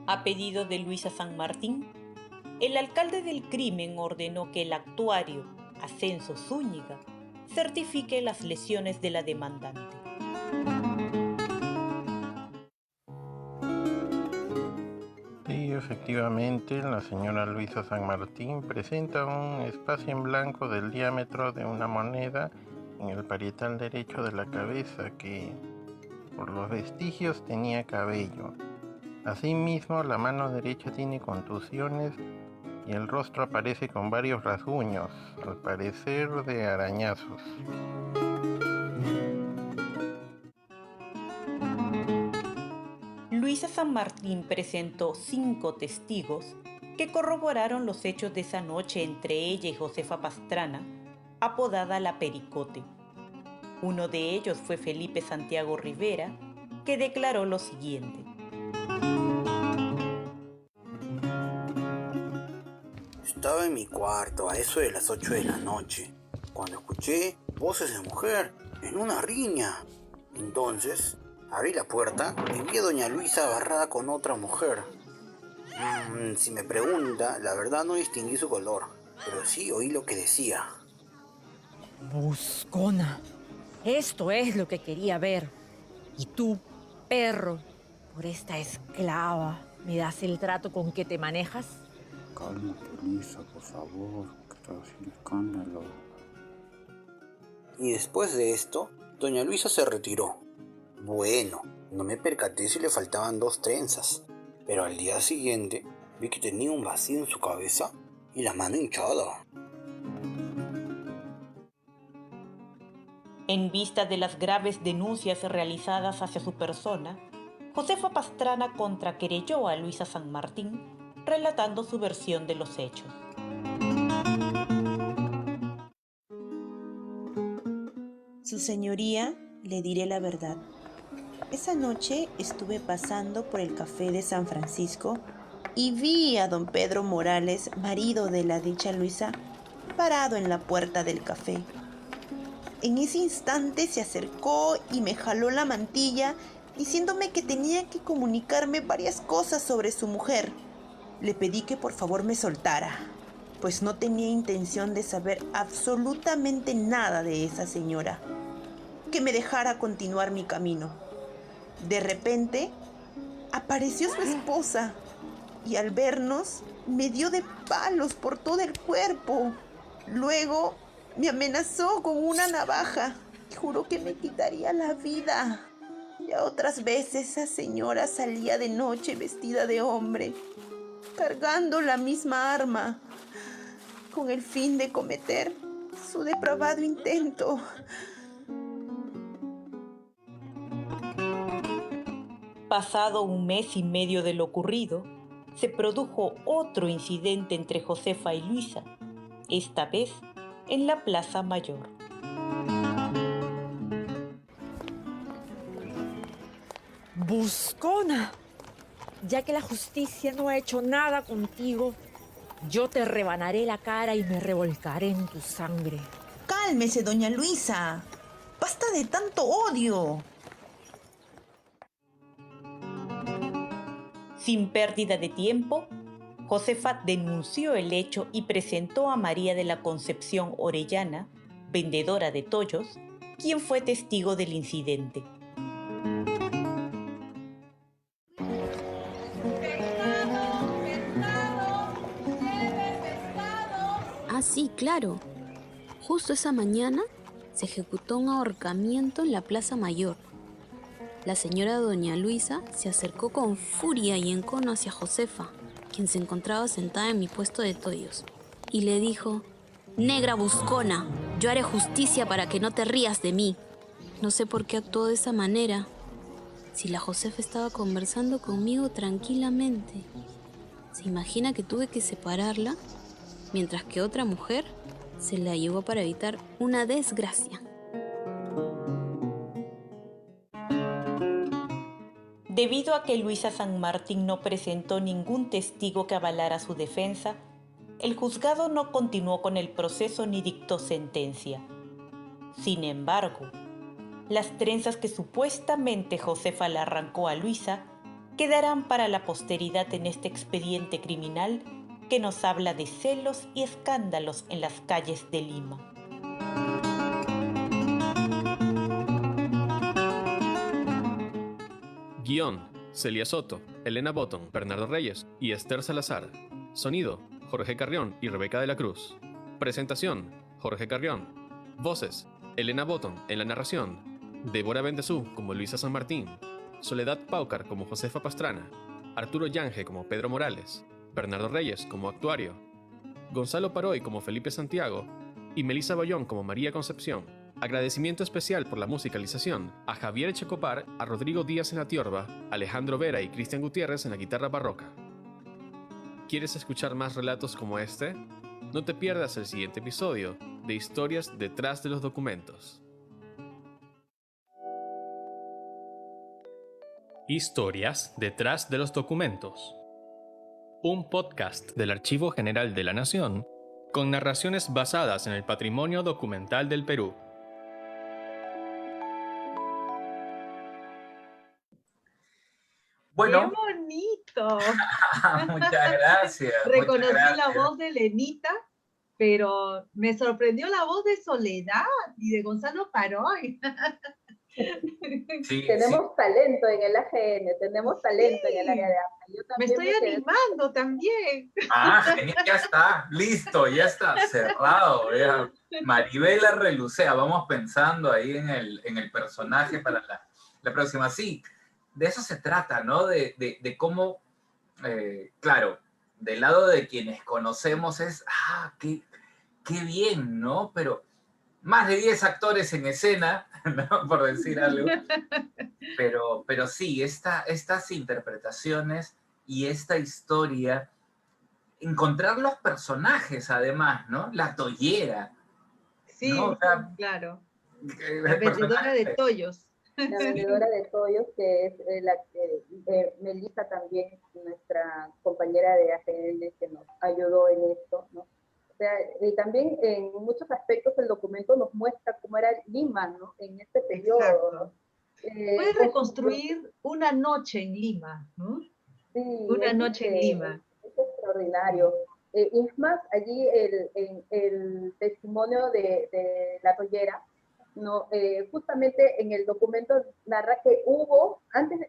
A pedido de Luisa San Martín, el alcalde del crimen ordenó que el actuario, Ascenso Zúñiga, certifique las lesiones de la demandante. Sí, efectivamente, la señora Luisa San Martín presenta un espacio en blanco del diámetro de una moneda en el parietal derecho de la cabeza que, por los vestigios, tenía cabello. Asimismo, la mano derecha tiene contusiones y el rostro aparece con varios rasguños, al parecer de arañazos. Luisa San Martín presentó 5 testigos que corroboraron los hechos de esa noche entre ella y Josefa Pastrana, apodada La Pericote. Uno de ellos fue Felipe Santiago Rivera, que declaró lo siguiente. Estaba en mi cuarto a eso de las 8 de la noche, cuando escuché voces de mujer en una riña. Entonces, abrí la puerta y vi a doña Luisa agarrada con otra mujer. Si me pregunta, la verdad no distinguí su color, pero sí oí lo que decía. Buscona, esto es lo que quería ver. Y tú, perro, por esta esclava, ¿me das el trato con que te manejas? Cálmate, Luisa, por favor, que estás haciendo escándalo. Y después de esto, doña Luisa se retiró. Bueno, no me percaté si le faltaban 2 trenzas, pero al día siguiente vi que tenía un vacío en su cabeza y la mano hinchada. En vista de las graves denuncias realizadas hacia su persona, Josefa Pastrana contraquerelló a Luisa San Martín, relatando su versión de los hechos. Su señoría, le diré la verdad. Esa noche estuve pasando por el café de San Francisco y vi a don Pedro Morales, marido de la dicha Luisa, parado en la puerta del café. En ese instante se acercó y me jaló la mantilla, diciéndome que tenía que comunicarme varias cosas sobre su mujer. Le pedí que por favor me soltara, pues no tenía intención de saber absolutamente nada de esa señora. Que me dejara continuar mi camino. De repente, apareció su esposa y al vernos me dio de palos por todo el cuerpo. Luego me amenazó con una navaja y juró que me quitaría la vida. Ya otras veces esa señora salía de noche vestida de hombre, cargando la misma arma, con el fin de cometer su depravado intento. Pasado 1 mes y medio de lo ocurrido, se produjo otro incidente entre Josefa y Luisa, esta vez en la Plaza Mayor. Buscona, ya que la justicia no ha hecho nada contigo, yo te rebanaré la cara y me revolcaré en tu sangre. Cálmese, doña Luisa. Basta de tanto odio. Sin pérdida de tiempo, Josefa denunció el hecho y presentó a María de la Concepción Orellana, vendedora de tollos, quien fue testigo del incidente. Ah, sí, claro. Justo esa mañana se ejecutó un ahorcamiento en la Plaza Mayor. La señora doña Luisa se acercó con furia y encono hacia Josefa, quien se encontraba sentada en mi puesto de tollos, y le dijo: «Negra buscona, yo haré justicia para que no te rías de mí». No sé por qué actuó de esa manera, si la Josefa estaba conversando conmigo tranquilamente. ¿Se imagina que tuve que separarla, mientras que otra mujer se la llevó para evitar una desgracia? Debido a que Luisa San Martín no presentó ningún testigo que avalara su defensa, el juzgado no continuó con el proceso ni dictó sentencia. Sin embargo, las trenzas que supuestamente Josefa le arrancó a Luisa quedarán para la posteridad en este expediente criminal que nos habla de celos y escándalos en las calles de Lima. Guión: Celia Soto, Elena Botton, Bernardo Reyes y Esther Salazar. Sonido: Jorge Carrión y Rebeca de la Cruz. Presentación: Jorge Carrión. Voces: Elena Botton en la narración, Débora Bendezú como Luisa San Martín, Soledad Paucar como Josefa Pastrana, Arturo Yange como Pedro Morales, Bernardo Reyes como actuario, Gonzalo Paroy como Felipe Santiago y Melissa Bayón como María Concepción. Agradecimiento especial por la musicalización a Javier Echecopar, a Rodrigo Díaz en la tiorba, Alejandro Vera y Cristian Gutiérrez en la guitarra barroca. ¿Quieres escuchar más relatos como este? No te pierdas el siguiente episodio de Historias detrás de los documentos. Historias detrás de los documentos. Un podcast del Archivo General de la Nación con narraciones basadas en el patrimonio documental del Perú. Bueno. ¡Qué bonito! Muchas gracias. Reconocí muchas la gracias. voz de Lenita, pero me sorprendió la voz de Soledad y de Gonzalo Paroy. Sí, Tenemos talento en el AGN, tenemos talento en el área de arte. Yo Me también estoy quedé- animando también. Genial, ya está, listo, ya está, cerrado. Ya. Maribela Relucea, vamos pensando ahí en el personaje para la próxima. Sí, de eso se trata, ¿no? De cómo, claro, del lado de quienes conocemos es, qué bien, ¿no? Pero más de 10 actores en escena, ¿no? Por decir algo. Pero sí, estas interpretaciones y esta historia, encontrar los personajes además, ¿no? La tollera, Sí, ¿no? O sea, claro. el La vendedora de personaje- tollos. La vendedora de tollos, que es Melissa también, nuestra compañera de AGN que nos ayudó en esto, ¿no? O sea, y también en muchos aspectos el documento nos muestra cómo era Lima, ¿no? En este periodo, ¿no? Puedes con reconstruir una noche en Lima, ¿no? Sí, Una noche en Lima. es extraordinario. Y es más, allí el testimonio de la tollera, ¿no? Justamente en el documento narra que hubo, antes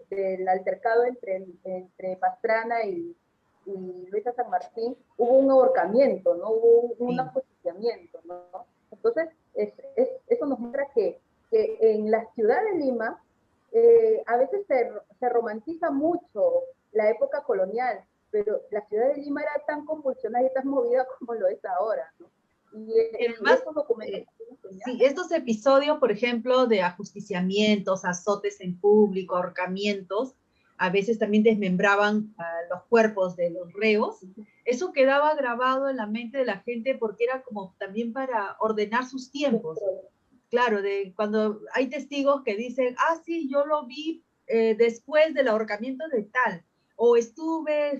del altercado entre Pastrana y Luisa San Martín, hubo un ahorcamiento, ¿no? Hubo un ajusticiamiento, ¿no? Entonces, eso nos muestra que en la ciudad de Lima, a veces se romantiza mucho la época colonial, pero la ciudad de Lima era tan convulsionada y tan movida como lo es ahora, ¿no? Y Además, estos documentos... sí, estos episodios, por ejemplo, de ajusticiamientos, azotes en público, ahorcamientos, a veces también desmembraban los cuerpos de los reos, eso quedaba grabado en la mente de la gente porque era como también para ordenar sus tiempos. Claro, cuando hay testigos que dicen, sí, yo lo vi después del ahorcamiento de tal, o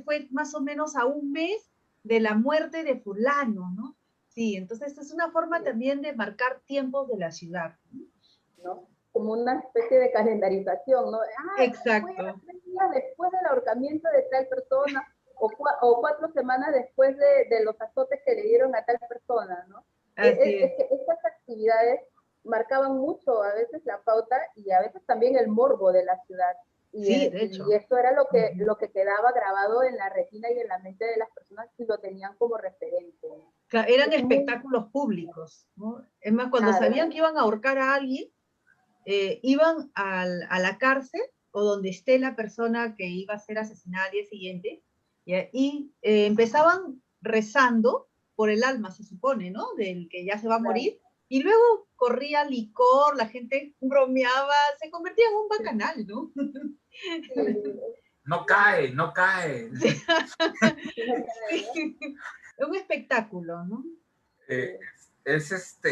fue más o menos a un mes de la muerte de fulano, ¿no? Sí, entonces es una forma también de marcar tiempos de la ciudad, ¿no? Como una especie de calendarización, ¿no? Exacto. Fue 3 días después del ahorcamiento de tal persona, o 4 semanas después de los azotes que le dieron a tal persona, ¿no? Es que estas actividades marcaban mucho a veces la pauta y a veces también el morbo de la ciudad. Sí, de hecho. Y esto era lo que quedaba grabado en la retina y en la mente de las personas y lo tenían como referente. Claro, eran espectáculos públicos, ¿no? Es más, cuando sabían que iban a ahorcar a alguien, iban a la cárcel o donde esté la persona que iba a ser asesinada al día siguiente, y empezaban rezando por el alma, se supone, ¿no? Del que ya se va a morir, y luego corría licor, la gente bromeaba, se convertía en un bacanal, ¿no? No cae, no cae. Sí. Un espectáculo, ¿no?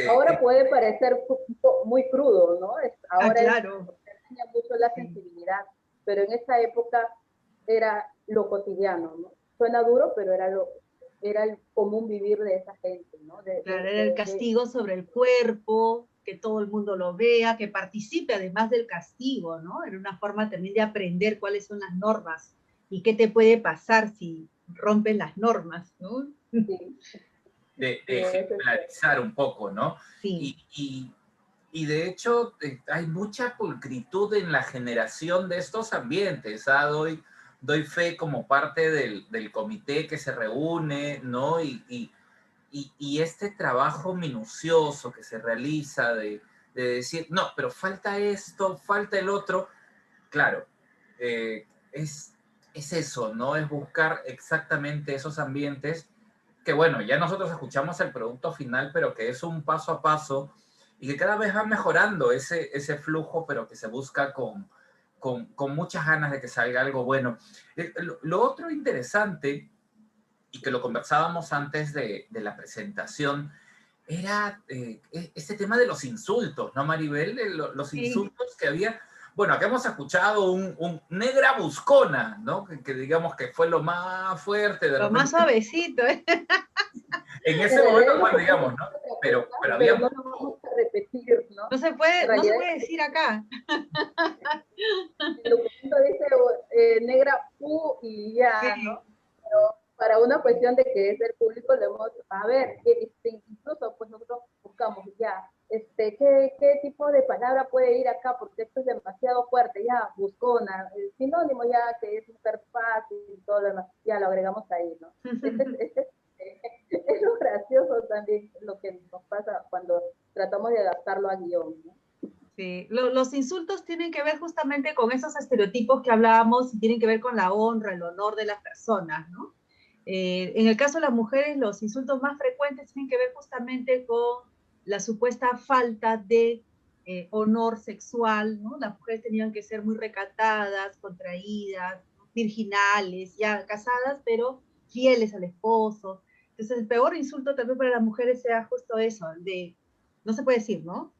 Ahora puede parecer muy crudo, ¿no? Ahora claro. enseña mucho la sensibilidad, pero en esa época era lo cotidiano, ¿no? Suena duro, pero era el común vivir de esa gente, ¿no? Claro, era el castigo sobre el cuerpo, que todo el mundo lo vea, que participe además del castigo, ¿no? Era una forma también de aprender cuáles son las normas y qué te puede pasar si rompes las normas, ¿no? Sí. De ejemplarizar un poco, ¿no? Sí. Y de hecho hay mucha pulcritud en la generación de estos ambientes. Doy fe como parte del comité que se reúne, ¿no? Y este trabajo minucioso que se realiza de decir, no, pero falta esto, falta el otro. Claro, es eso, ¿no? Es buscar exactamente esos ambientes que, bueno, ya nosotros escuchamos el producto final, pero que es un paso a paso y que cada vez va mejorando ese flujo, pero que se busca con muchas ganas de que salga algo bueno. Lo otro interesante, y que lo conversábamos antes de la presentación, era este tema de los insultos, ¿no, Maribel? Los insultos que había. Bueno, acá hemos escuchado un negra buscona, ¿no? Que digamos que fue lo más fuerte. Lo más suavecito, ¿eh? En ese momento, bueno, digamos, ¿no? Pero había... no lo vamos a repetir, ¿no? No se puede decir acá. El documento dice negra y ya, ¿no? Pero para una cuestión de que es del público, le hemos, a ver, incluso pues nosotros buscamos ya, ¿qué tipo de palabra puede ir acá? Porque esto es demasiado fuerte, ya, buscona, el sinónimo ya que es súper fácil y todo lo demás, ya lo agregamos ahí, ¿no? Es lo gracioso también lo que nos pasa cuando tratamos de adaptarlo a guión, ¿no? Sí, los insultos tienen que ver justamente con esos estereotipos que hablábamos y tienen que ver con la honra, el honor de las personas, ¿no? En el caso de las mujeres, los insultos más frecuentes tienen que ver justamente con la supuesta falta de honor sexual, ¿no? Las mujeres tenían que ser muy recatadas, contraídas, virginales, ya casadas, pero fieles al esposo. Entonces, el peor insulto también para las mujeres sea justo eso, de, no se puede decir, ¿no?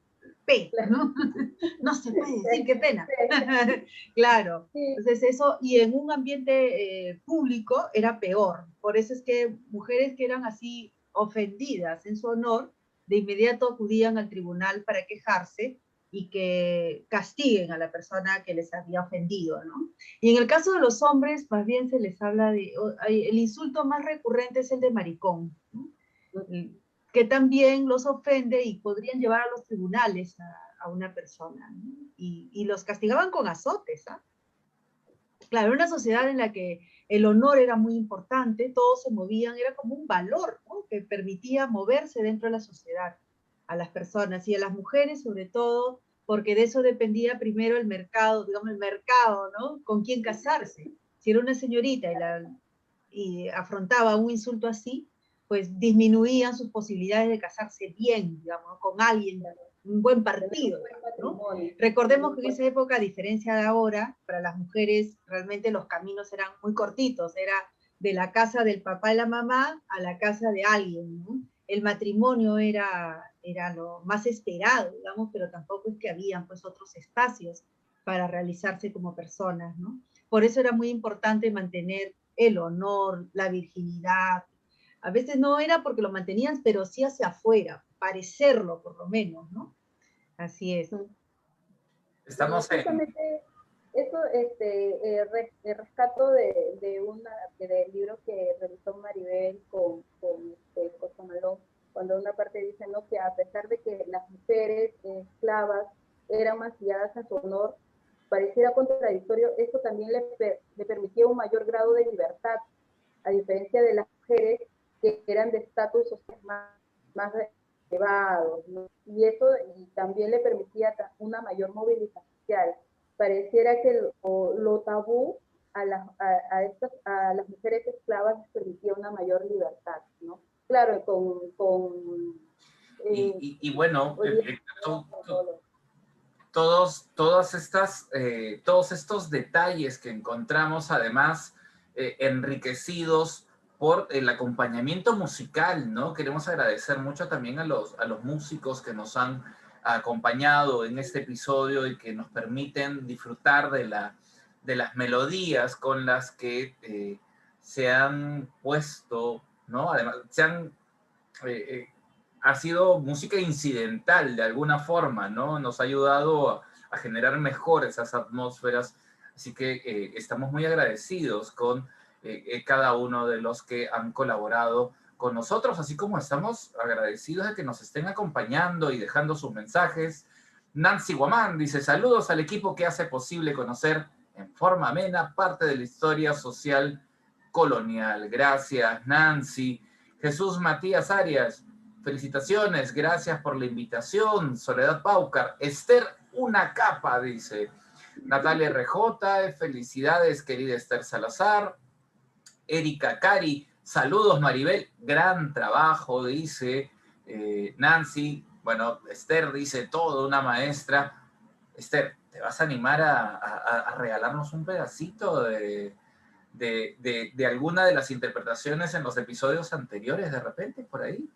¿no? No se puede decir, qué pena. Claro, entonces eso, y en un ambiente público era peor. Por eso es que mujeres que eran así ofendidas en su honor, de inmediato acudían al tribunal para quejarse y que castiguen a la persona que les había ofendido, ¿no? Y en el caso de los hombres, más bien se les habla de, el insulto más recurrente es el de maricón, ¿no? Que también los ofende y podrían llevar a los tribunales a una persona, ¿no? Y los castigaban con azotes, ¿ah? Claro, una sociedad en la que el honor era muy importante, todos se movían, era como un valor, ¿no? Que permitía moverse dentro de la sociedad a las personas y a las mujeres sobre todo, porque de eso dependía primero el mercado, digamos el mercado, ¿no? Con quién casarse. Si era una señorita y afrontaba un insulto así, pues disminuían sus posibilidades de casarse bien, digamos, con alguien, un buen partido, ¿no? Recordemos que en esa época, a diferencia de ahora, para las mujeres realmente los caminos eran muy cortitos, era de la casa del papá y la mamá a la casa de alguien, ¿no? El matrimonio era lo más esperado, digamos, pero tampoco es que habían pues otros espacios para realizarse como personas, ¿no? Por eso era muy importante mantener el honor, la virginidad. A veces no era porque lo mantenían, pero sí hacia afuera, parecerlo por lo menos, ¿no? Así es. Estamos en... Eso rescato del libro que realizó Maribel con Costamalón, cuando una parte dice, ¿no?, que a pesar de que las mujeres esclavas eran mancilladas a su honor, pareciera contradictorio, eso también le permitía un mayor grado de libertad, a diferencia de las mujeres que eran de estatus social más elevados, ¿no? Y eso también le permitía una mayor movilización social. Pareciera que lo tabú a las mujeres esclavas les permitía una mayor libertad, ¿no? Claro, bueno, todos estos detalles que encontramos, además, enriquecidos por el acompañamiento musical, ¿no? Queremos agradecer mucho también a los músicos que nos han acompañado en este episodio y que nos permiten disfrutar de de las melodías con las que se han puesto, ¿no? Además, ha sido música incidental de alguna forma, ¿no? Nos ha ayudado a generar mejor esas atmósferas, así que estamos muy agradecidos con cada uno de los que han colaborado con nosotros, así como estamos agradecidos de que nos estén acompañando y dejando sus mensajes. Nancy Guamán dice, saludos al equipo que hace posible conocer en forma amena parte de la historia social colonial. Gracias, Nancy. Jesús Matías Arias, felicitaciones, gracias por la invitación. Soledad Paucar, Esther, una capa, dice. Natalia RJ, felicidades, querida Esther Salazar. Erika Cari, saludos Maribel, gran trabajo, dice Nancy. Bueno, Esther dice todo, una maestra. Esther, ¿te vas a animar a regalarnos un pedacito de alguna de las interpretaciones en los episodios anteriores de repente, por ahí?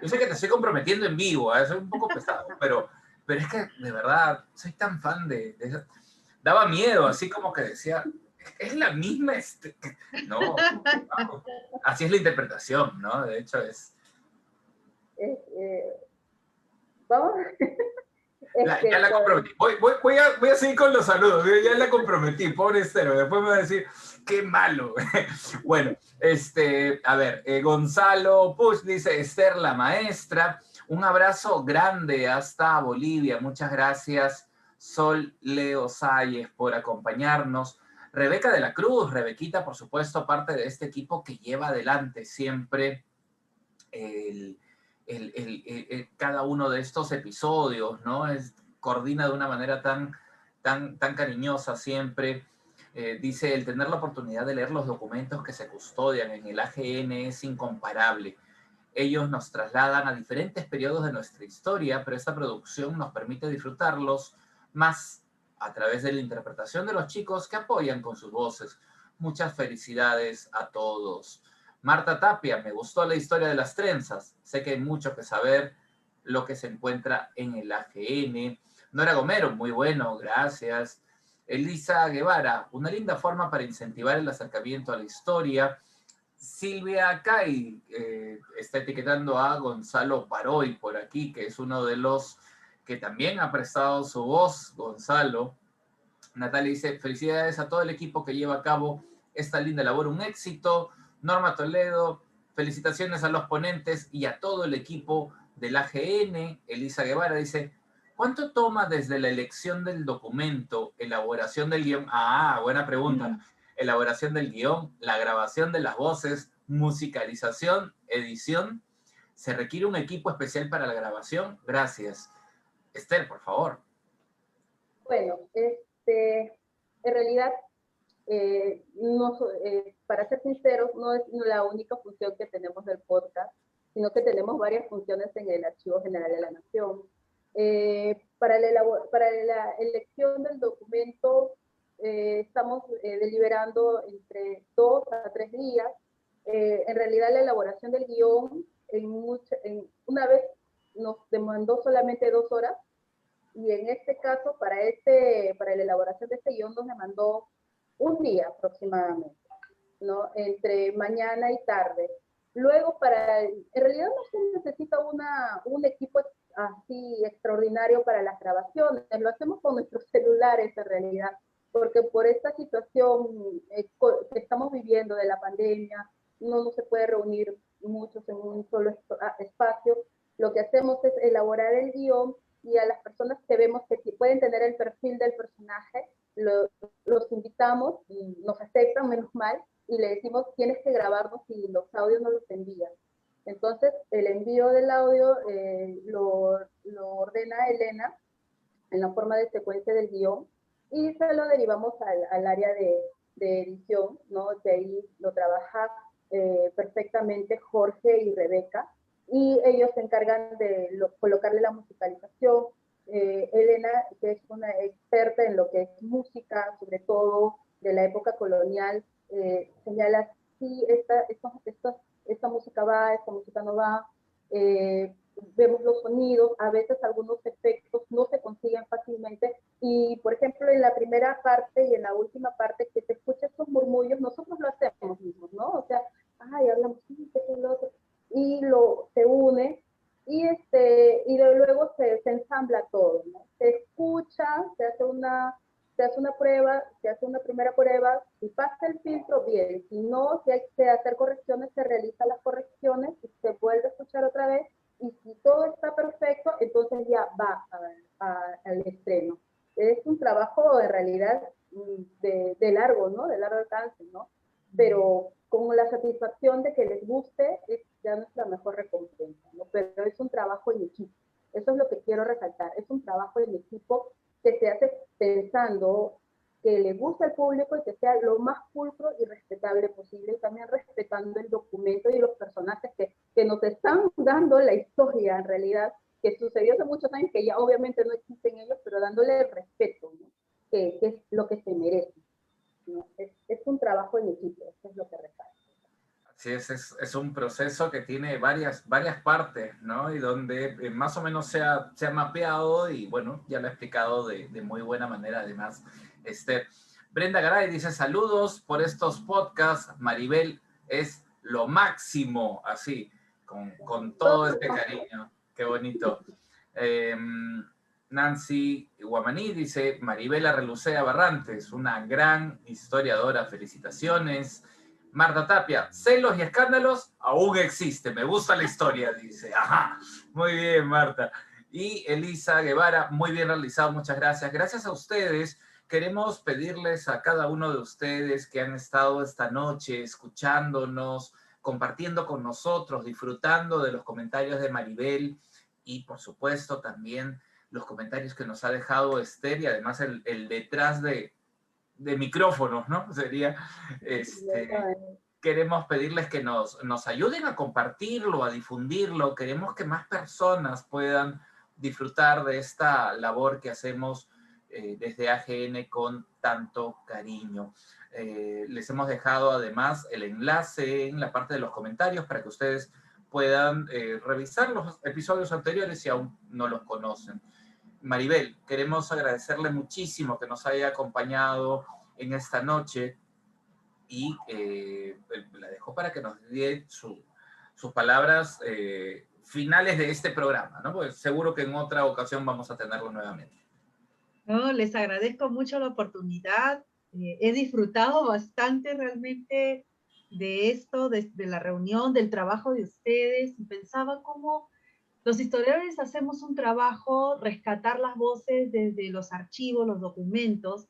Yo sé que te estoy comprometiendo en vivo, soy un poco pesado, pero es que de verdad soy tan fan de eso. Daba miedo, así como que decía, es la misma, no, así es la interpretación, ¿no? De hecho es... Vamos. Ya la comprometí. Voy a seguir con los saludos. Ya la comprometí, pobre Esther. Después me va a decir, qué malo. Bueno, a ver, Gonzalo Push dice, Esther la maestra. Un abrazo grande hasta Bolivia. Muchas gracias, Sol Leo Salles, por acompañarnos. Rebeca de la Cruz, Rebequita, por supuesto, parte de este equipo que lleva adelante siempre cada uno de estos episodios, ¿no? Coordina de una manera tan cariñosa siempre. Dice, el tener la oportunidad de leer los documentos que se custodian en el AGN es incomparable. Ellos nos trasladan a diferentes periodos de nuestra historia, pero esta producción nos permite disfrutarlos más a través de la interpretación de los chicos que apoyan con sus voces. Muchas felicidades a todos. Marta Tapia, me gustó la historia de las trenzas. Sé que hay mucho que saber lo que se encuentra en el AGN. Nora Gomero, muy bueno, gracias. Elisa Guevara, una linda forma para incentivar el acercamiento a la historia. Silvia Cay está etiquetando a Gonzalo Paroy por aquí, que es uno de los que también ha prestado su voz, Gonzalo. Natalia dice, felicidades a todo el equipo que lleva a cabo esta linda labor, un éxito. Norma Toledo, felicitaciones a los ponentes y a todo el equipo del AGN. Elisa Guevara dice, ¿cuánto toma desde la elección del documento, elaboración del guión? Ah, buena pregunta. Elaboración del guión, la grabación de las voces, musicalización, edición. ¿Se requiere un equipo especial para la grabación? Gracias. Esther, por favor. Bueno, en realidad, para ser sinceros, no es la única función que tenemos del podcast, sino que tenemos varias funciones en el Archivo General de la Nación. Para la elección del documento, estamos deliberando entre 2 a 3 días. En realidad, la elaboración del guión, una vez nos demandó solamente 2 horas, y en este caso, para la elaboración de este guión, nos demandó un día aproximadamente, ¿no? Entre mañana y tarde. Luego, en realidad no se necesita un equipo así extraordinario para las grabaciones, lo hacemos con nuestros celulares en realidad, porque por esta situación que estamos viviendo de la pandemia, no se puede reunir muchos en un solo espacio. Lo que hacemos es elaborar el guión, y a las personas que vemos que pueden tener el perfil del personaje, los invitamos, y nos aceptan, menos mal, y le decimos, tienes que grabarnos y los audios nos los envían. Entonces, el envío del audio lo ordena Elena en la forma de secuencia del guión, y se lo derivamos al área de edición, ¿no? Que ahí lo trabaja perfectamente Jorge y Rebeca, y ellos se encargan de colocarle la musicalización. Elena, que es una experta en lo que es música, sobre todo de la época colonial, señala, sí, esta música va, esta música no va. vemos los sonidos, a veces algunos efectos no se consiguen fácilmente, y por ejemplo en la primera parte y en la última parte que se escucha estos murmullos, nosotros lo hacemos mismos, ¿no? O sea, ay, hablamos, sí, que es lo otro, y se une, y luego se ensambla todo, ¿no? Se escucha, se hace una prueba, se hace una primera prueba, si pasa el filtro, bien, si no, si hay que hacer correcciones, se realizan las correcciones, y se vuelve a escuchar otra vez, y si todo está perfecto, entonces ya va al estreno. Es un trabajo en realidad de largo, ¿no? De largo alcance, ¿no? Pero con la satisfacción de que les guste, es ya nuestra mejor recompensa, ¿no? Pero es un trabajo en equipo. Eso es lo que quiero resaltar. Es un trabajo en equipo que se hace pensando que le guste al público y que sea lo más pulcro y respetable posible, y también respetando el documento y los personajes que nos están dando la historia, en realidad, que sucedió hace muchos años, que ya obviamente no existen ellos, pero dándole el respeto, ¿no? que es lo que se merece, ¿no? Es un trabajo en equipo, eso es lo que resalta. Así es un proceso que tiene varias partes, ¿no? Y donde más o menos se ha mapeado, y bueno, ya lo ha explicado de muy buena manera, además. Brenda Garay dice, saludos por estos podcasts, Maribel es lo máximo, así, con todo este cariño, qué bonito. Nancy Guamaní dice, Maribela Relucea Barrantes, una gran historiadora, felicitaciones. Marta Tapia, celos y escándalos aún existen, me gusta la historia, dice. Ajá, muy bien, Marta. Y Elisa Guevara, muy bien realizado, muchas gracias. Gracias a ustedes. Queremos pedirles a cada uno de ustedes que han estado esta noche escuchándonos, compartiendo con nosotros, disfrutando de los comentarios de Maribel, y por supuesto también los comentarios que nos ha dejado Esther, y además el detrás de micrófonos, ¿no? Sería, queremos pedirles que nos ayuden a compartirlo, a difundirlo. Queremos que más personas puedan disfrutar de esta labor que hacemos desde AGN con tanto cariño. Les hemos dejado además el enlace en la parte de los comentarios para que ustedes puedan revisar los episodios anteriores si aún no los conocen. Maribel, queremos agradecerle muchísimo que nos haya acompañado en esta noche, y la dejo para que nos dé sus palabras finales de este programa, ¿no? Pues seguro que en otra ocasión vamos a tenerlo nuevamente. No, les agradezco mucho la oportunidad. He disfrutado bastante realmente de esto, de la reunión, del trabajo de ustedes, y pensaba cómo los historiadores hacemos un trabajo, rescatar las voces desde los archivos, los documentos,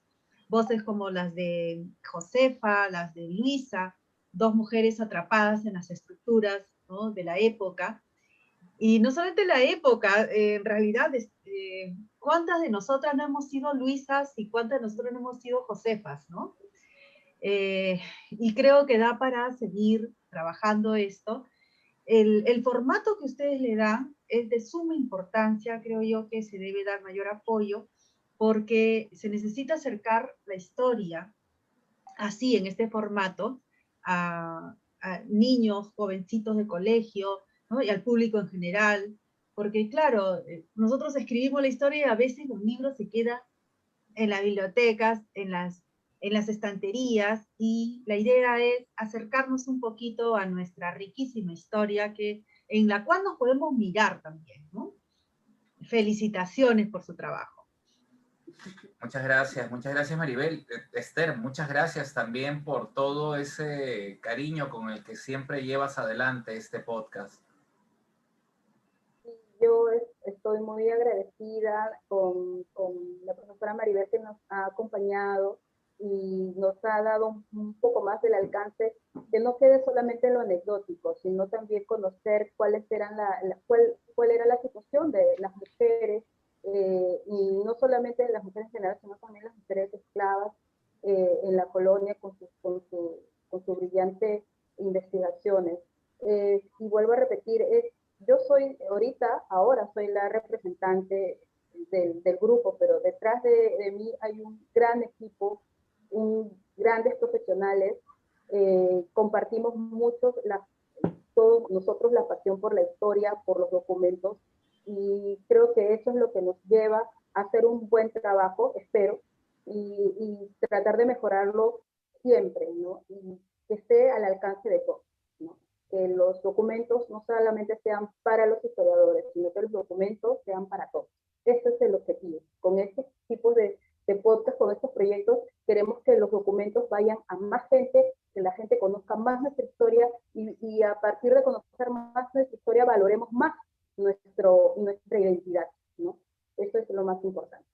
voces como las de Josefa, las de Luisa, dos mujeres atrapadas en las estructuras, ¿no?, de la época. Y no solamente la época, en realidad, ¿cuántas de nosotras no hemos sido Luisas y cuántas de nosotros no hemos sido Josefas, ¿no? Y creo que da para seguir trabajando esto. El formato que ustedes le dan es de suma importancia, creo yo que se debe dar mayor apoyo, porque se necesita acercar la historia, así en este formato, a niños, jovencitos de colegio, ¿no?, y al público en general, porque claro, nosotros escribimos la historia y a veces los libros se quedan en las bibliotecas, en las estanterías, y la idea es acercarnos un poquito a nuestra riquísima historia, en la cual nos podemos mirar también, ¿no? Felicitaciones por su trabajo. Muchas gracias Maribel. Esther, muchas gracias también por todo ese cariño con el que siempre llevas adelante este podcast. Yo estoy muy agradecida con la profesora Maribel, que nos ha acompañado y nos ha dado un poco más del alcance, que no quede solamente en lo anecdótico, sino también conocer cuáles eran cuál era la situación de las mujeres, y no solamente las mujeres en general, sino también las mujeres esclavas en la colonia, con sus brillantes investigaciones. Y vuelvo a repetir, yo ahora soy la representante del grupo, pero detrás de mí hay un gran equipo, grandes profesionales. Compartimos mucho todos nosotros la pasión por la historia, por los documentos, y creo que eso es lo que nos lleva a hacer un buen trabajo, espero, y tratar de mejorarlo siempre, ¿no? Y que esté al alcance de todos, ¿no? Que los documentos no solamente sean para los historiadores, sino que los documentos sean para todos. Ese es el objetivo. Con estos tipos de podcast, con estos proyectos, queremos que los documentos vayan a más gente, que la gente conozca más nuestra historia y a partir de conocer más nuestra historia valoremos más nuestra identidad, ¿no? Eso es lo más importante.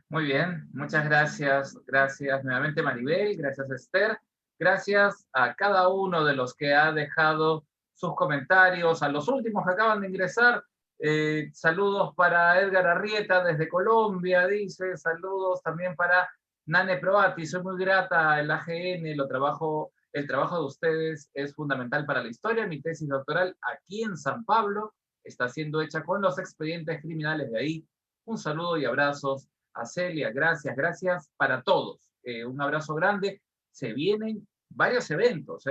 Muy bien, muchas gracias. Gracias nuevamente Maribel, gracias Esther. Gracias a cada uno de los que ha dejado sus comentarios, a los últimos que acaban de ingresar. Saludos para Edgar Arrieta desde Colombia, dice. Saludos también para Nane Proati. Soy muy grata al AGN, el trabajo de ustedes es fundamental para la historia. Mi tesis doctoral aquí en San Pablo está siendo hecha con los expedientes criminales de ahí. Un saludo y abrazos a Celia. Gracias para todos. Un abrazo grande. Se vienen varios eventos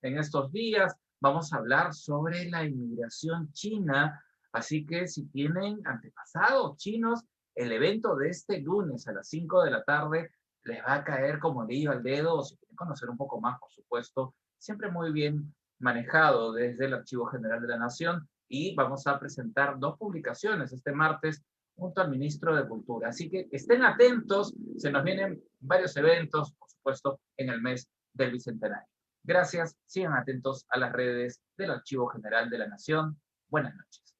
en estos días. Vamos a hablar sobre la inmigración china, así que si tienen antepasados chinos, el evento de este lunes a las 5 de la tarde les va a caer como anillo al dedo, o si quieren conocer un poco más, por supuesto, siempre muy bien manejado desde el Archivo General de la Nación, y vamos a presentar 2 publicaciones este martes junto al Ministro de Cultura. Así que estén atentos, se nos vienen varios eventos, por supuesto, en el mes del Bicentenario. Gracias, sigan atentos a las redes del Archivo General de la Nación. Buenas noches.